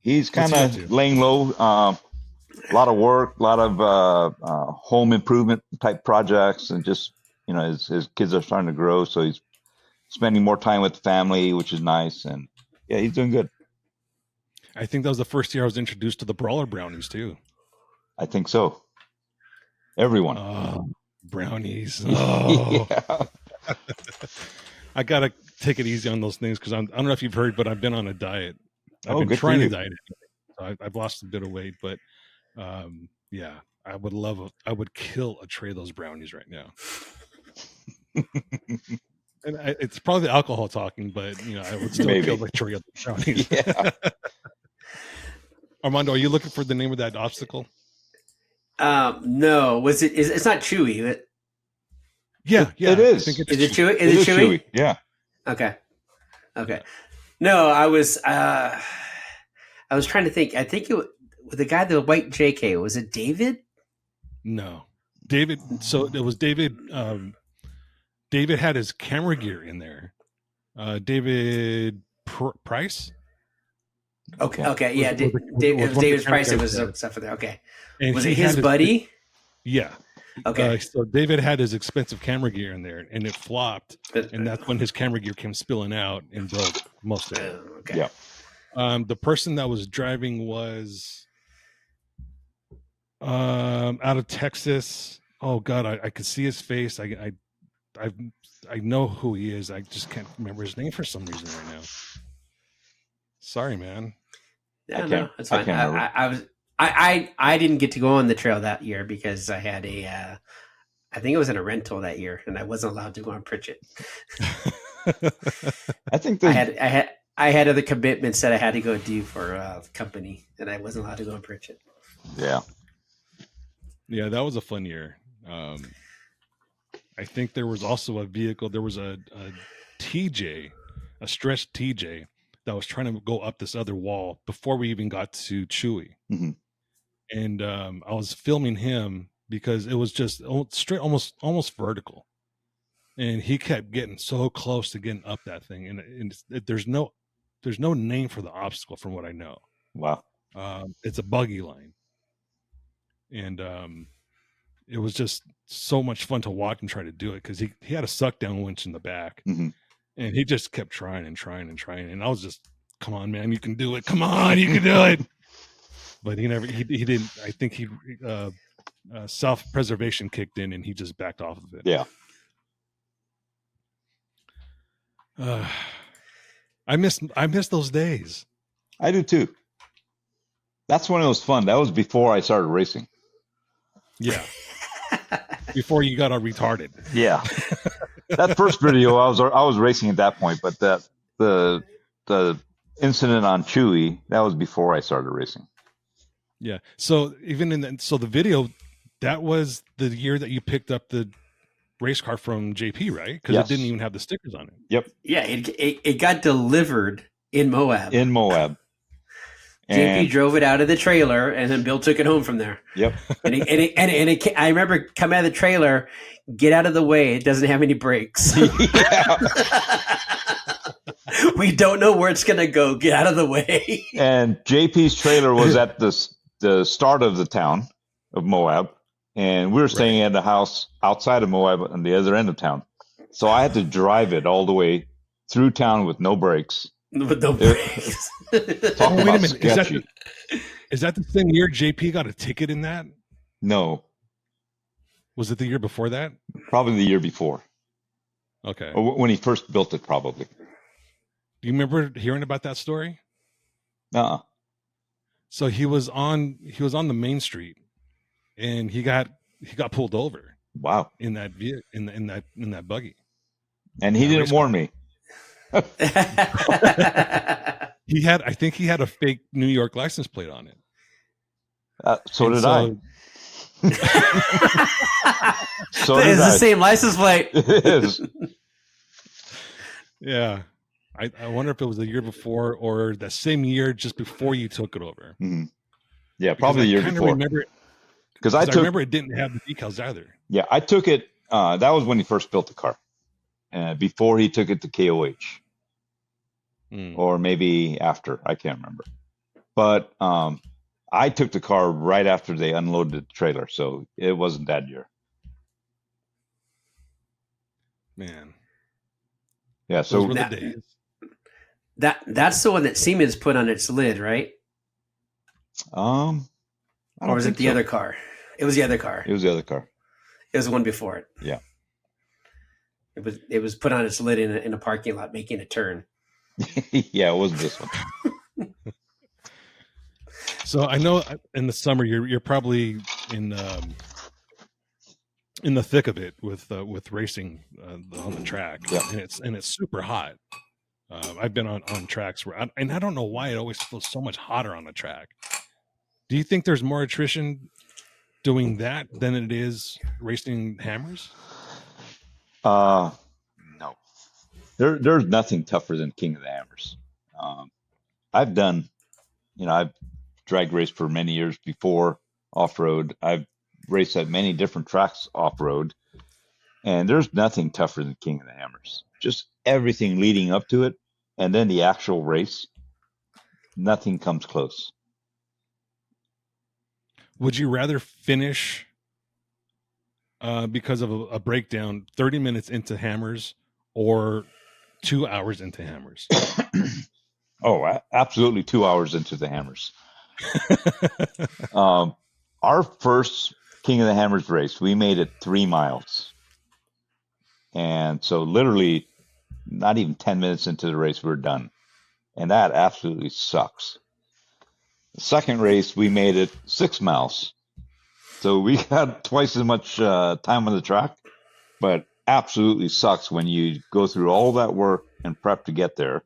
He's kind What's he up of to? laying low. A lot of work, a lot of home improvement type projects, and just, his kids are starting to grow, so he's spending more time with the family, which is nice. And yeah, he's doing good. I think that was the first year I was introduced to the Brawler Brownies, too. I think so. Everyone. Oh, brownies. Oh. Yeah. I got to take it easy on those things, because I don't know if you've heard, but I've been on a diet. I've Oh, been good for trying to you. diet. So I've lost a bit of weight, but yeah, I would kill a tray of those brownies right now. And it's probably the alcohol talking, but I would still Maybe. kill a tray of the brownies. Yeah. Armando, are you looking for the name of that obstacle? No, it's not Chewy. Yeah, It is. I think Is it Chewy? It is Chewy. Yeah. Okay. No, I was trying to think. I think the guy, the white JK, was it David? No, David. So it was David. David had his camera gear in there. David Price. Okay, yeah. Was It was David's camera Price. It guys was there. stuff for there. Okay. And Was he it his had buddy? Yeah. Okay. So David had his expensive camera gear in there, and it flopped, and that's when his camera gear came spilling out and broke most of it. Okay. Yeah. The person that was driving was out of Texas. Oh God, I could see his face. I know who he is. I just can't remember his name for some reason right now. Sorry, man. Yeah, I no, can't- that's I fine. can't remember. I didn't get to go on the trail that year because I had I think it was in a rental that year, and I wasn't allowed to go on Pritchett. I think I had other commitments that I had to go do for the company, and I wasn't allowed to go on Pritchett. Yeah. Yeah, that was a fun year. I think there was also a vehicle. There was a TJ, a stretched TJ that was trying to go up this other wall before we even got to Chewy. Mhm. And I was filming him because it was just straight, almost vertical, and he kept getting so close to getting up that thing. And there's no name for the obstacle from what I know. Wow. It's a buggy line, and it was just so much fun to watch him try to do it, because he had a suck down winch in the back, Mhm. and he just kept trying, and I was just, come on, man, you can do it, come on, you can do it. But he didn't. I think he self-preservation kicked in, and he just backed off of it. Yeah. I miss those days. I do too. That's when it was fun. That was before I started racing. Yeah. Before you got all retarded. Yeah. That first video, I was racing at that point, but the incident on Chewy, that was before I started racing. Yeah. So the video, that was the year that you picked up the race car from JP, right? Because Yes. it didn't even have the stickers on it. Yep. Yeah, it got delivered in Moab. In Moab. JP drove it out of the trailer, and then Bill took it home from there. Yep. I remember coming out of the trailer, get out of the way. It doesn't have any brakes. We don't know where it's going to go. Get out of the way. And JP's trailer was at the start of the town of Moab, and we were staying at a house outside of Moab on the other end of town. So I had to drive it all the way through town with no brakes. With no brakes. Talk Wait a about minute. sketchy. Is that the same year JP got a ticket in that? No, Was it the year before that? probably the year before, Okay. or when he first built it, probably. Do you remember hearing about that story? Uh-uh. So he was on the main street, and he got pulled over, Wow. in that in that buggy. And he That didn't race warn car. me. I think he had a fake New York license plate on it. So And did so- I. So did It's I. the same license plate. It is. Yeah. I wonder if it was the year before or the same year just before you took it over. Mhm. Yeah, Because probably the year I before. remember Because I I took, remember it didn't have the decals either. yeah, I took it. That was when he first built the car, before he took it to KOH, or maybe after. I can't remember. But I took the car right after they unloaded the trailer, so it wasn't that year. Man, Yeah, those so were the That- days. That's the one that Siemens put on its lid, right? I don't Or was it think the so. other car? It was the other car. It was the other car. It was the one before it. Yeah. It was put on its lid in a parking lot making a turn. Yeah, it wasn't this one. So I know in the summer you're probably in the thick of it with racing on the track, Yeah. and it's super hot. I've been on tracks where and I don't know why it always feels so much hotter on the track. Do you think there's more attrition doing that than it is racing hammers? No. There's nothing tougher than King of the Hammers. I've drag raced for many years before off-road. I've raced at many different tracks off-road, and there's nothing tougher than King of the Hammers. Just everything leading up to it, and then the actual race, nothing comes close. Would you rather finish because of a breakdown 30 minutes into hammers or 2 hours into hammers? Oh, absolutely 2 hours into the Hammers. Our first King of the Hammers race, we made it 3 miles. And so literally not even 10 minutes into the race, we were done. And that absolutely sucks. The second race, we made it 6 miles. So we had twice as much time on the track, but absolutely sucks when you go through all that work and prep to get there.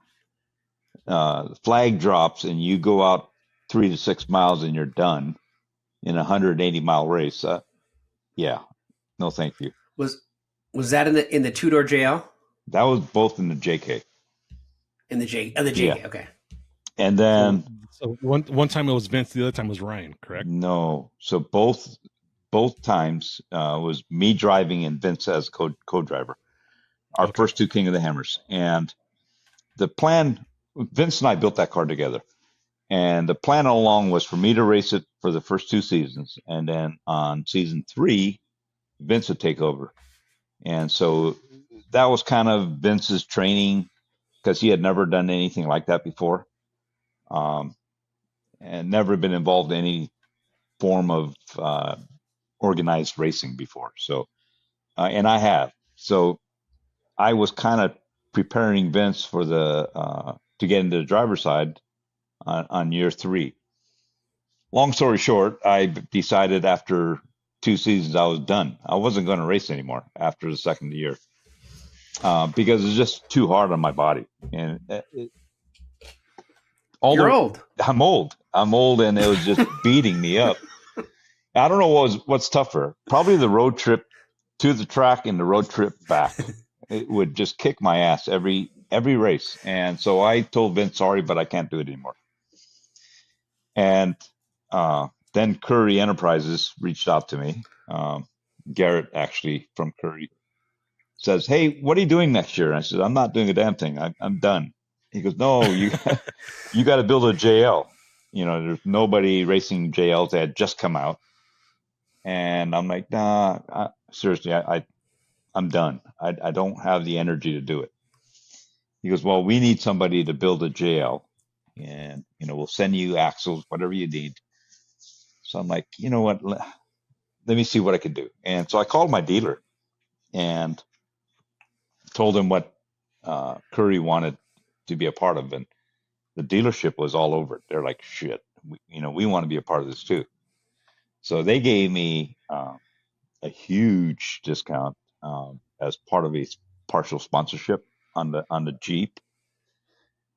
The flag drops and you go out 3 to 6 miles and you're done in a 180-mile race. Yeah, no, thank you. Was that in the two-door JL? That was both in the JK. In the JK, Yeah. okay. And then So one time it was Vince, the other time was Ryan, correct? no, so both times was me driving and Vince as co-driver. Our Okay. first two King of the Hammers. And the plan, Vince and I built that car together. And the plan all along was for me to race it for the first 2 seasons. And then on season 3, Vince would take over. And so that was kind of Vince's training because he had never done anything like that before. And never been involved in any form of organized racing before. So, and I have. So I was kind of preparing Vince for to get into the driver's side on year 3. Long story short, I decided after 2 seasons I was done. I wasn't going to race anymore after the second year because it's just too hard on my body. And You're old. I'm old, and it was just beating me up. I don't know what's tougher. Probably the road trip to the track and the road trip back. It would just kick my ass every race. And so I told Vince, sorry, but I can't do it anymore. And then Curry Enterprises reached out to me. Garrett, actually, from Curry, says, hey, what are you doing next year? And I said, I'm not doing a damn thing. I'm done. He goes, no, you got to build a JL. You know, there's nobody racing JLs that had just come out. And I'm like, nah, seriously, I'm done. I don't have the energy to do it. He goes, well, we need somebody to build a JL. And, you know, we'll send you axles, whatever you need. So I'm like, you know what? Let me see what I can do. And so I called my dealer and told him what Curry wanted to be a part of. And the dealership was all over it. They're like, shit, we want to be a part of this too. So they gave me a huge discount as part of a partial sponsorship on the Jeep.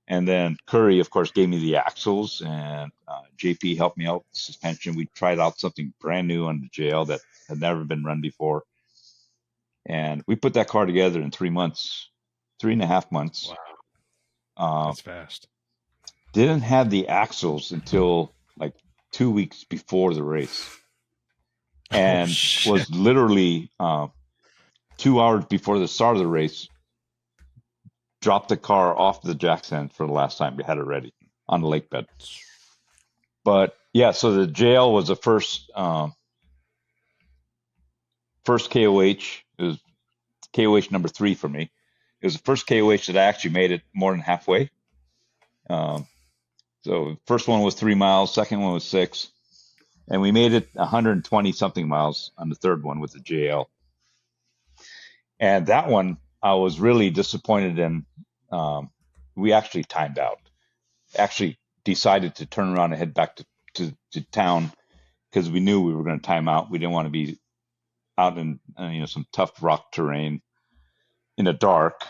And then Curry, of course, gave me the axles, and JP helped me out with the suspension. We tried out something brand new on the JL that had never been run before. And we put that car together in 3 months, 3.5 months. Wow. That's fast. Didn't have the axles until like 2 weeks before the race. And was literally 2 hours before the start of the race, dropped the car off the jack stand for the last time. We had it ready on the lake bed. But yeah, so the JL was the first KOH. It was KOH number 3 for me. It was the first KOH that I actually made it more than halfway. So the first one was 3 miles, second one was 6, and we made it 120 something miles on the third one with the JL. And that one I was really disappointed in. We actually timed out. Actually decided to turn around and head back to town because we knew we were going to time out. We didn't want to be out in some tough rock terrain in the dark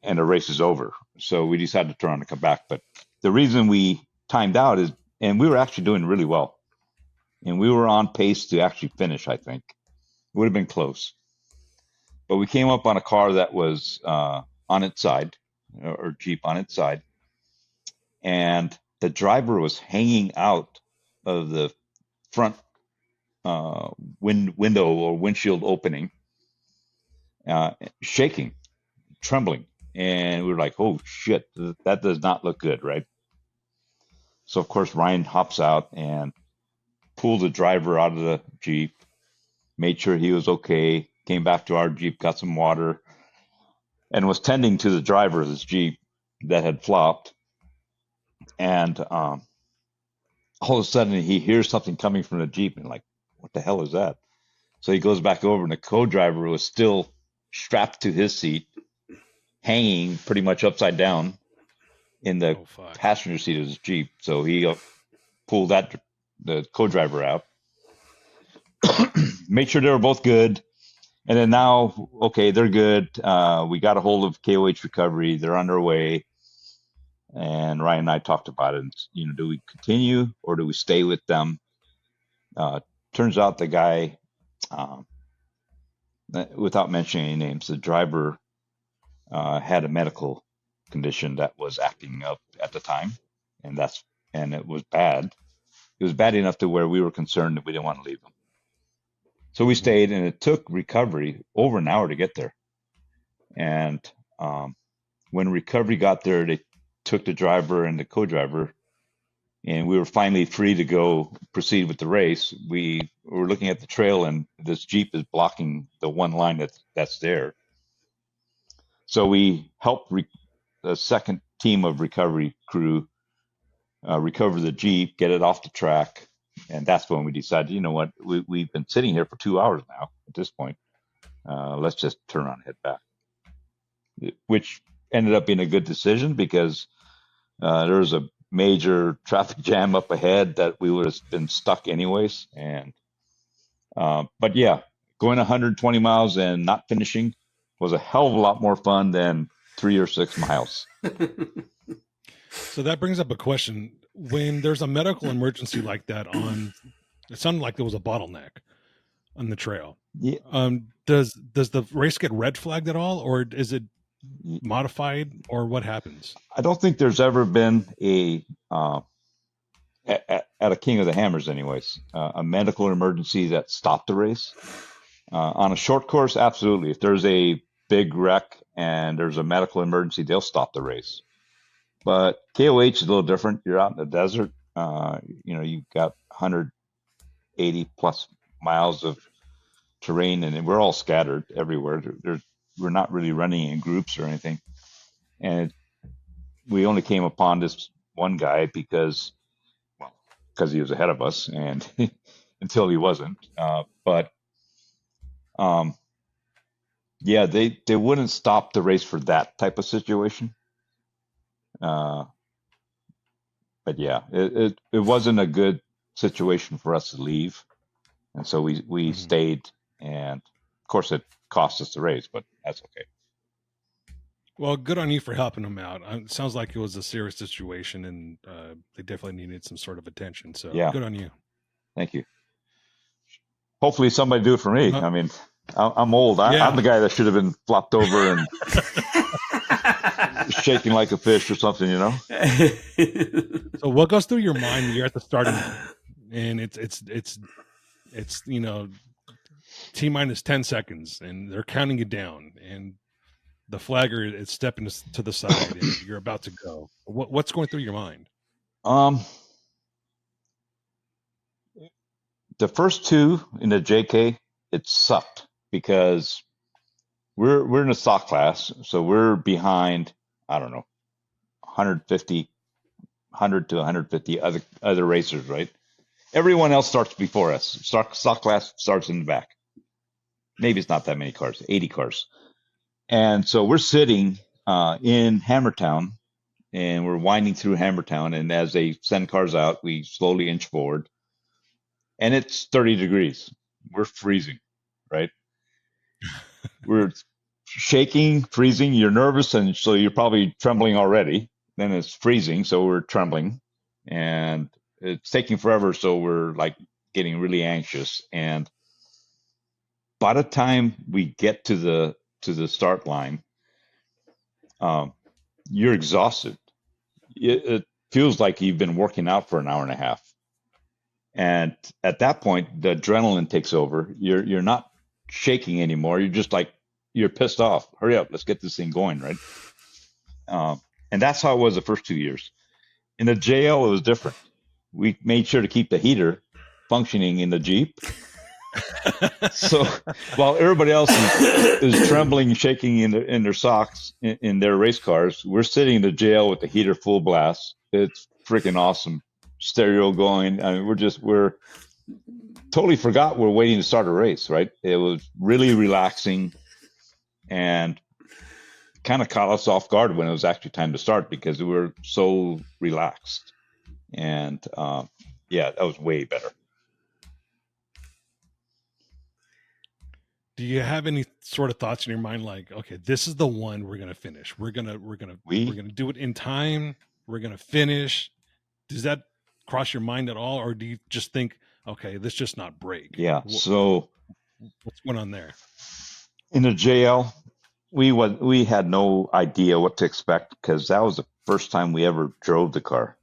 and the race is over. So we decided to turn around and come back. But the reason we timed out is, and we were actually doing really well, and we were on pace to actually finish. I think it would have been close, but we came up on a car that was on its side, or Jeep on its side, and the driver was hanging out of the front window or windshield opening, shaking, trembling. And we were like, oh shit, that does not look good, right? So of course Ryan hops out and pulled the driver out of the Jeep, made sure he was okay, came back to our Jeep, got some water, and was tending to the driver of this Jeep that had flopped. And all of a sudden he hears something coming from the Jeep and like, what the hell is that? So he goes back over and the co-driver was still strapped to his seat, hanging pretty much upside down in the passenger seat of his Jeep. So he pulled the co-driver out, made sure they were both good. And then now, okay, they're good. We got a hold of KOH Recovery. They're on their way. And Ryan and I talked about it. Do we continue or do we stay with them? Turns out the guy, without mentioning any names, the driver had a medical condition that was acting up at the time, and it was bad. It was bad enough to where we were concerned that we didn't want to leave him. So we stayed, and it took recovery over an hour to get there. And when recovery got there, they took the driver and the co-driver, and we were finally free to go proceed with the race. We were looking at the trail, and this Jeep is blocking the one line that's there. So we helped the second team of recovery crew recover the Jeep, get it off the track. And that's when we decided, you know what, we've been sitting here for 2 hours now at this point. Let's just turn around and head back, which ended up being a good decision because there was a major traffic jam up ahead that we would have been stuck anyways. And but yeah, going 120 miles and not finishing was a hell of a lot more fun than 3 or 6 miles. So that brings up a question. When there's a medical emergency like that it sounded like there was a bottleneck on the trail. Yeah. Does the race get red flagged at all, or is it modified, or what happens? I don't think there's ever been at a King of the Hammers anyways, a medical emergency that stopped the race. On a short course, absolutely. If there's a big wreck and there's a medical emergency, they'll stop the race. But KOH is a little different. You're out in the desert. You've got 180 plus miles of terrain, and we're all scattered everywhere. We're not really running in groups or anything. And we only came upon this one guy because he was ahead of us, and until he wasn't. Yeah, they wouldn't stop the race for that type of situation. But yeah, it wasn't a good situation for us to leave, and so we stayed, and Of course, it cost us the race, but that's okay. Well, good on you for helping them out. It sounds like it was a serious situation, and they definitely needed some sort of attention. So Yeah. good on you. Thank you. Hopefully somebody do it for me. I mean, I'm old. I'm the guy that should have been flopped over and shaking like a fish or something, you know? So what goes through your mind when you're at the starting line and it's you know, T minus 10 seconds and they're counting you down and the flagger is stepping to the side and you're about to go. What's going through your mind? The first two in the JK, it sucked because we're in a stock class, so we're behind, I don't know, 100 to 150 other racers, right? Everyone else starts before us. Stock class starts in the back. Maybe it's not that many cars, 80 cars. And so we're sitting in Hammertown, and we're winding through Hammertown. And as they send cars out, we slowly inch forward. And it's 30 degrees. We're freezing, right? We're shaking, freezing. You're nervous, and so you're probably trembling already. Then it's freezing, so we're trembling. And it's taking forever, so we're like getting really anxious. And by the time we get to the start line, you're exhausted. It feels like you've been working out for an hour and a half. And at that point, the adrenaline takes over. You're not shaking anymore. You're just like, you're pissed off. Hurry up, let's get this thing going, right? And that's how it was the first 2 years. In the JL, it was different. We made sure to keep the heater functioning in the Jeep. So while everybody else is trembling, shaking in their socks in their race cars, we're sitting in the JL with the heater full blast. It's freaking awesome. Stereo going. I mean, we're totally forgot we're waiting to start a race, right? It was really relaxing and kind of caught us off guard when it was actually time to start because we were so relaxed. And yeah, that was way better. Do you have any sort of thoughts in your mind like, okay, this is the one we're gonna finish. We're gonna do it in time. We're gonna finish. Does that cross your mind at all, or do you just think, okay, let's just not break? Yeah. So what's going on there? In the JL, we had no idea what to expect because that was the first time we ever drove the car.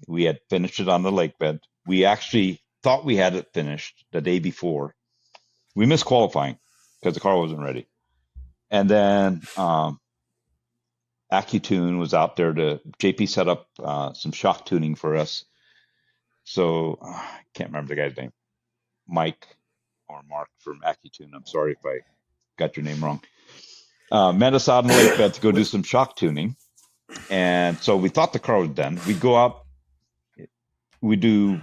We had finished it on the lake bed. We actually thought we had it finished the day before. We missed qualifying because the car wasn't ready. And then AccuTune was out there JP set up some shock tuning for us. So I can't remember the guy's name, Mike or Mark from AccuTune. I'm sorry if I got your name wrong. Met us out in the lake bed to go do some shock tuning. And so we thought the car was done. We go out, we do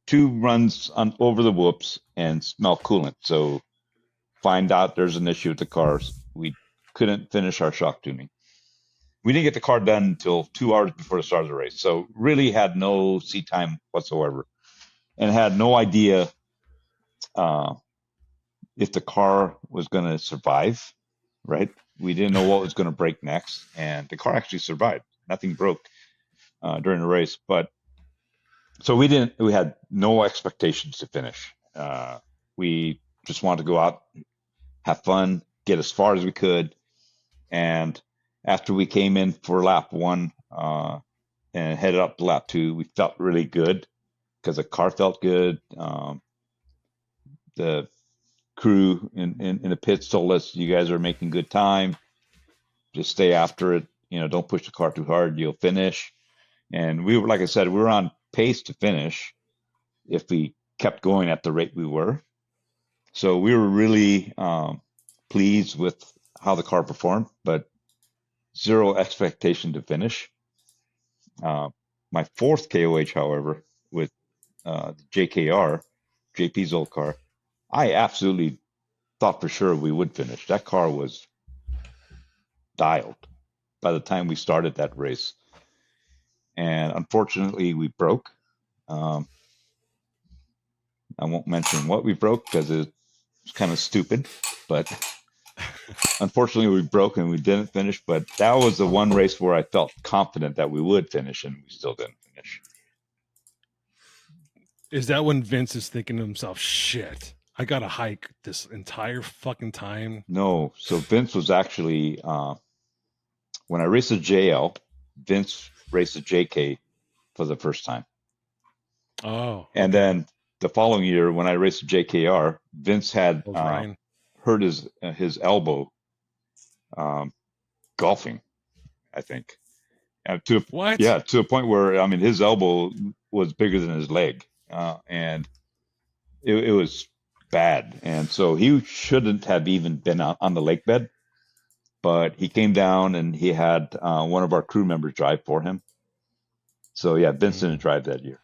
2 runs over the whoops and smell coolant. So find out there's an issue with the cars. We couldn't finish our shock tuning. We didn't get the car done until 2 hours before the start of the race. So really had no seat time whatsoever and had no idea if the car was going to survive, right? We didn't know what was going to break next. And the car actually survived. Nothing broke during the race. But so we had no expectations to finish. We just wanted to go out, have fun, get as far as we could. And after we came in for lap 1 and headed up to lap 2, we felt really good because the car felt good. The crew in the pits told us, you guys are making good time. Just stay after it. Don't push the car too hard. You'll finish. And we were, like I said, we were on pace to finish if we kept going at the rate we were. So we were really pleased with how the car performed, but zero expectation to finish. My 4th KOH, however, with the JKR, JP's old car, I absolutely thought for sure we would finish. That car was dialed by the time we started that race. And unfortunately, we broke. I won't mention what we broke because It's kind of stupid, but unfortunately we broke and we didn't finish. But that was the one race where I felt confident that we would finish, and we still didn't finish. Is that when Vince is thinking to himself, shit, I got to hike this entire fucking time? No. So Vince was actually, when I raced a JL, Vince raced a JK for the first time. Oh. And then the following year, when I raced a JKR, Vince had hurt his elbow golfing, I think. What? Yeah, to a point where, I mean, his elbow was bigger than his leg. And it was bad. And so he shouldn't have even been on the lake bed. But he came down and he had one of our crew members drive for him. So, yeah, Vince didn't drive that year.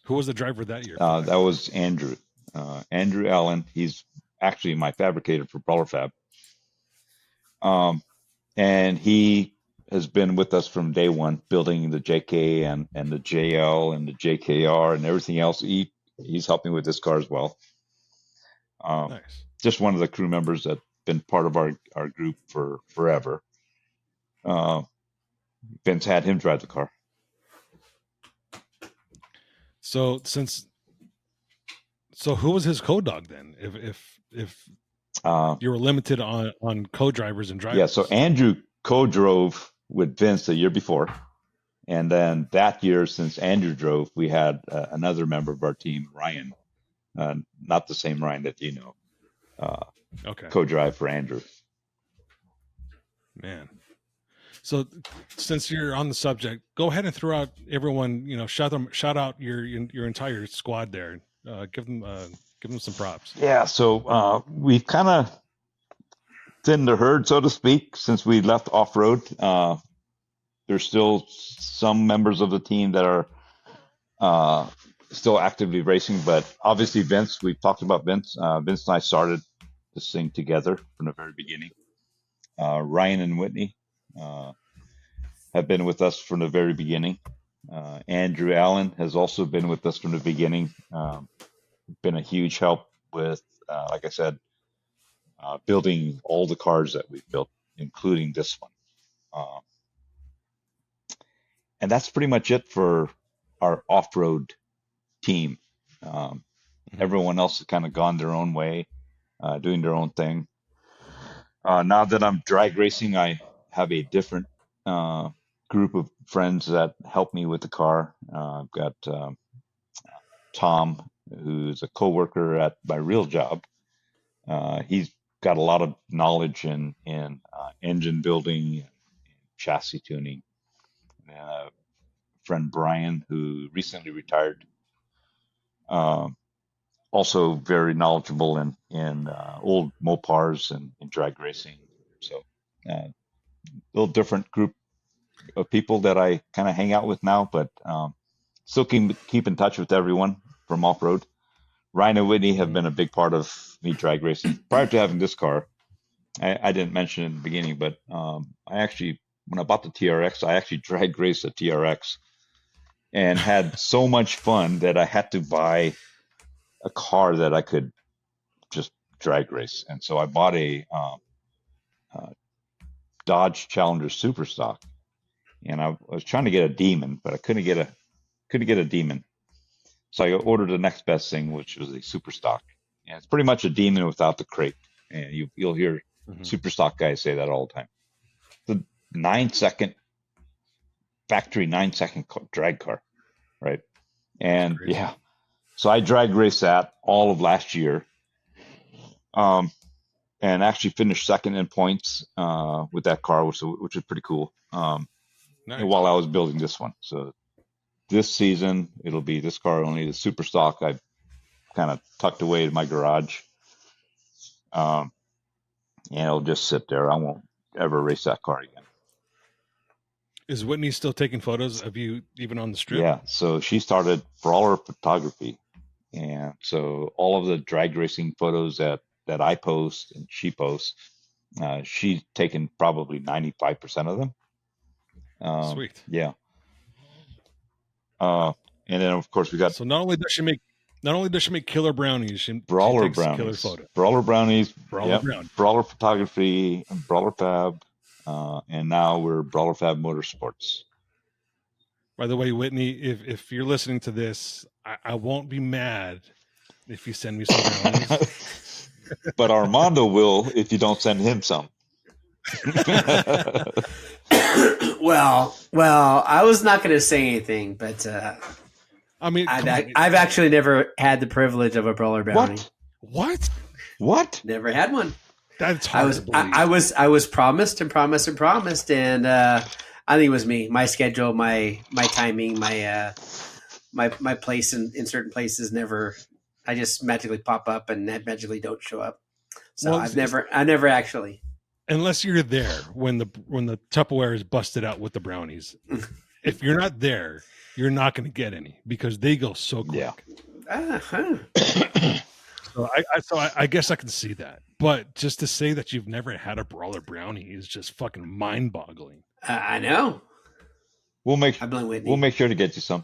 Who was the driver that year? That was Andrew. Andrew Allen. He's actually my fabricator for Brawler Fab. And he has been with us from day one, building the JK and the JL and the JKR and everything else. He's helping with this car as well. Nice. Just one of the crew members that's been part of our group for forever. Vince had him drive the car. So who was his co-dog then? If you were limited on co-drivers and drivers. Yeah, so Andrew co-drove with Vince the year before. And then that year, since Andrew drove, we had another member of our team, Ryan. Not the same Ryan that you know. Co-drive for Andrew. Man. So since you're on the subject, go ahead and throw out everyone, shout out your entire squad there. Give them some props. Yeah, so we've kind of thinned the herd, so to speak, since we left off-road. There's still some members of the team that are still actively racing, but obviously Vince, we've talked about Vince. Vince and I started this thing together from the very beginning. Ryan and Whitney have been with us from the very beginning. Andrew Allen has also been with us from the beginning. Been a huge help with, like I said, building all the cars that we've built, including this one. And that's pretty much it for our off-road team. Everyone else has kind of gone their own way, doing their own thing. Now that I'm drag racing, I have a different group of friends that help me with the car. I've got Tom, who's a coworker at my real job. He's got a lot of knowledge in engine building, chassis tuning. Friend Brian, who recently retired, also very knowledgeable in old Mopars and drag racing. So a little different group of people that I kind of hang out with now, but still keep in touch with everyone from off-road. Ryan and Whitney have been a big part of me drag racing. Prior to having this car, I didn't mention it in the beginning, but I actually, when I bought the TRX, I actually drag raced a TRX and had so much fun that I had to buy a car that I could just drag race. And so I bought a Dodge Challenger Super Stock, and I was trying to get a Demon, but I couldn't get a Demon. So I ordered the next best thing, which was a Super Stock, and it's pretty much a Demon without the crate. And you'll hear Super Stock guys say that all the time. The 9-second factory 9-second drag car, right? And yeah, so I drag raced that all of last year, and actually finished second in points with that car, which is pretty cool. Nice. While I was building this one, so this season it'll be this car only. The Super Stock I've kind of tucked away in my garage, and it'll just sit there. I won't ever race that car again. Is Whitney still taking photos of you even on the strip? Yeah, so she started Brawler Photography, and so all of the drag racing photos that I post and she posts, she's taken probably 95% of them. Sweet. Yeah. And then of course we got. So not only does she make Not only does she make killer brownies, she Brawler takes killer brownies. photos. Brawler brownies. Brawler brownies. Brawler photography. Brawler Fab. And now we're Brawler Fab Motorsports. By the way, Whitney, if you're listening to this, I won't be mad if you send me some brownies. But Armando will if you don't send him some. Well, I was not going to say anything, but I mean, I've actually never had the privilege of a brawler brownie. What? Never had one. That's hard to believe. I was promised, and I think it was me. My schedule, my timing, my place in certain places never. I just magically pop up and magically don't show up. So Well, I never actually. Unless you're there when the Tupperware is busted out with the brownies. If you're not there, you're not going to get any because they go so quick. Yeah. So I guess I can see that. But just to say that you've never had a brawler brownie is just fucking mind-boggling. I know. We'll make sure to get you some.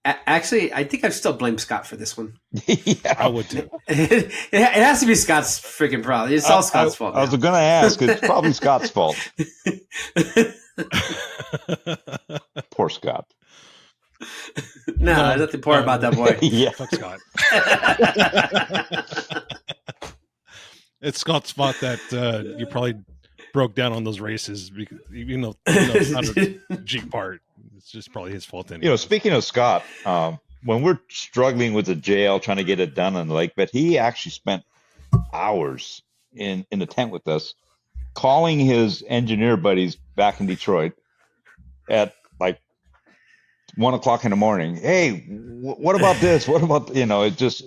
Actually, I think I still blame Scott for this one. Yeah, I would too. It has to be Scott's freaking problem. It's all Scott's fault. I was going to ask. It's probably Scott's fault. Poor Scott. No, there's nothing poor about that boy. Yeah. Fuck Scott. It's Scott's fault that you probably broke down on those races because even though it's not a Jeep part, it's just probably his fault anyway. Speaking of Scott, when we're struggling with the JL trying to get it done on the lake, but he actually spent hours in the tent with us, calling his engineer buddies back in Detroit at like 1 o'clock in the morning. Hey, what about this? What about it just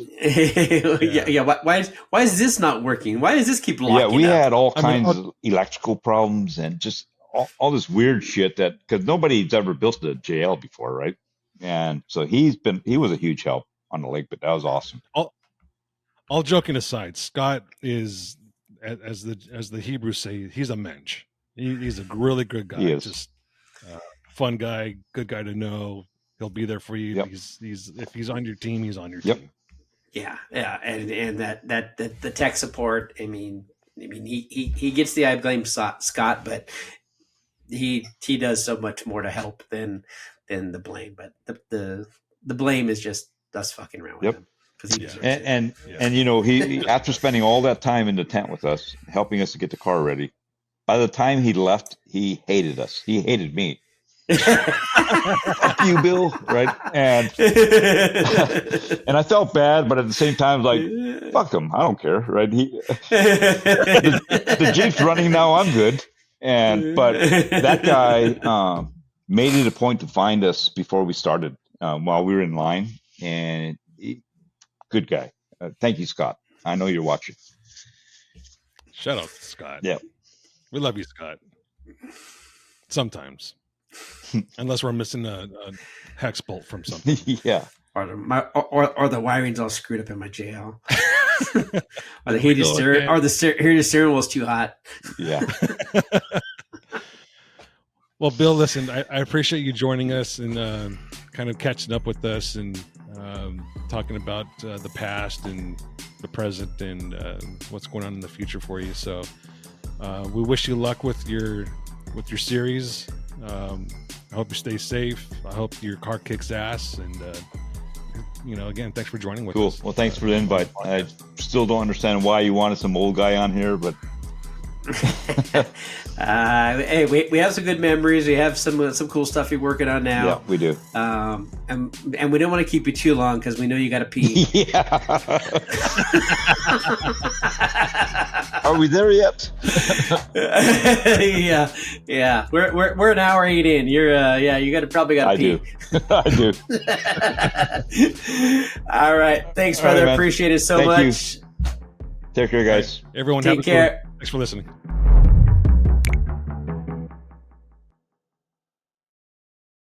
Why is this not working? Why does this keep locking? Yeah, we up? had all kinds of electrical problems and just all this weird shit that because nobody's ever built a JL before, right? And so he was a huge help on the lake, but that was awesome. All joking aside, Scott is as the Hebrews say, he's a mensch. He's a really good guy. He is. Just fun guy, good guy to know. He'll be there for you. Yep. He's if he's on your team, he's on your Yep. team. Yeah, and that the tech support. I mean, he gets the I blame Scott, but he does so much more to help than the blame. But the blame is just us fucking around with Yep. him because he deserves it. And he after spending all that time in the tent with us, helping us to get the car ready. By the time he left, he hated us. He hated me. Fuck you, Bill. Right. And I felt bad, but at the same time, like, fuck him. I don't care. Right. The Jeep's running now. I'm good. But that guy made it a point to find us before we started while we were in line. And good guy. Thank you, Scott. I know you're watching. Shout out to Scott. Yeah. We love you, Scott. Sometimes. Unless we're missing a hex bolt from something. Yeah. Or the wiring's all screwed up in my JL. Or the heated steering, or the heated steering wheel's too hot. Yeah. Well, Bill, listen, I appreciate you joining us and kind of catching up with us and talking about the past and the present and what's going on in the future for you. So we wish you luck with your series. I hope you stay safe. I hope your car kicks ass. And, again, thanks for joining with us. Cool. Well, thanks for the invite. I still don't understand why you wanted some old guy on here, but Hey, we have some good memories. We have some cool stuff you're working on now. yeah, we do. And we don't want to keep you too long because we know you got to pee. Yeah. Are we there yet? yeah. We're an hour 8 in. You're you probably got to pee. I do. All right. Thanks, brother. All right, man. Appreciate it so Thank much. you. Take care, guys. Everyone, Take care. Thanks for listening.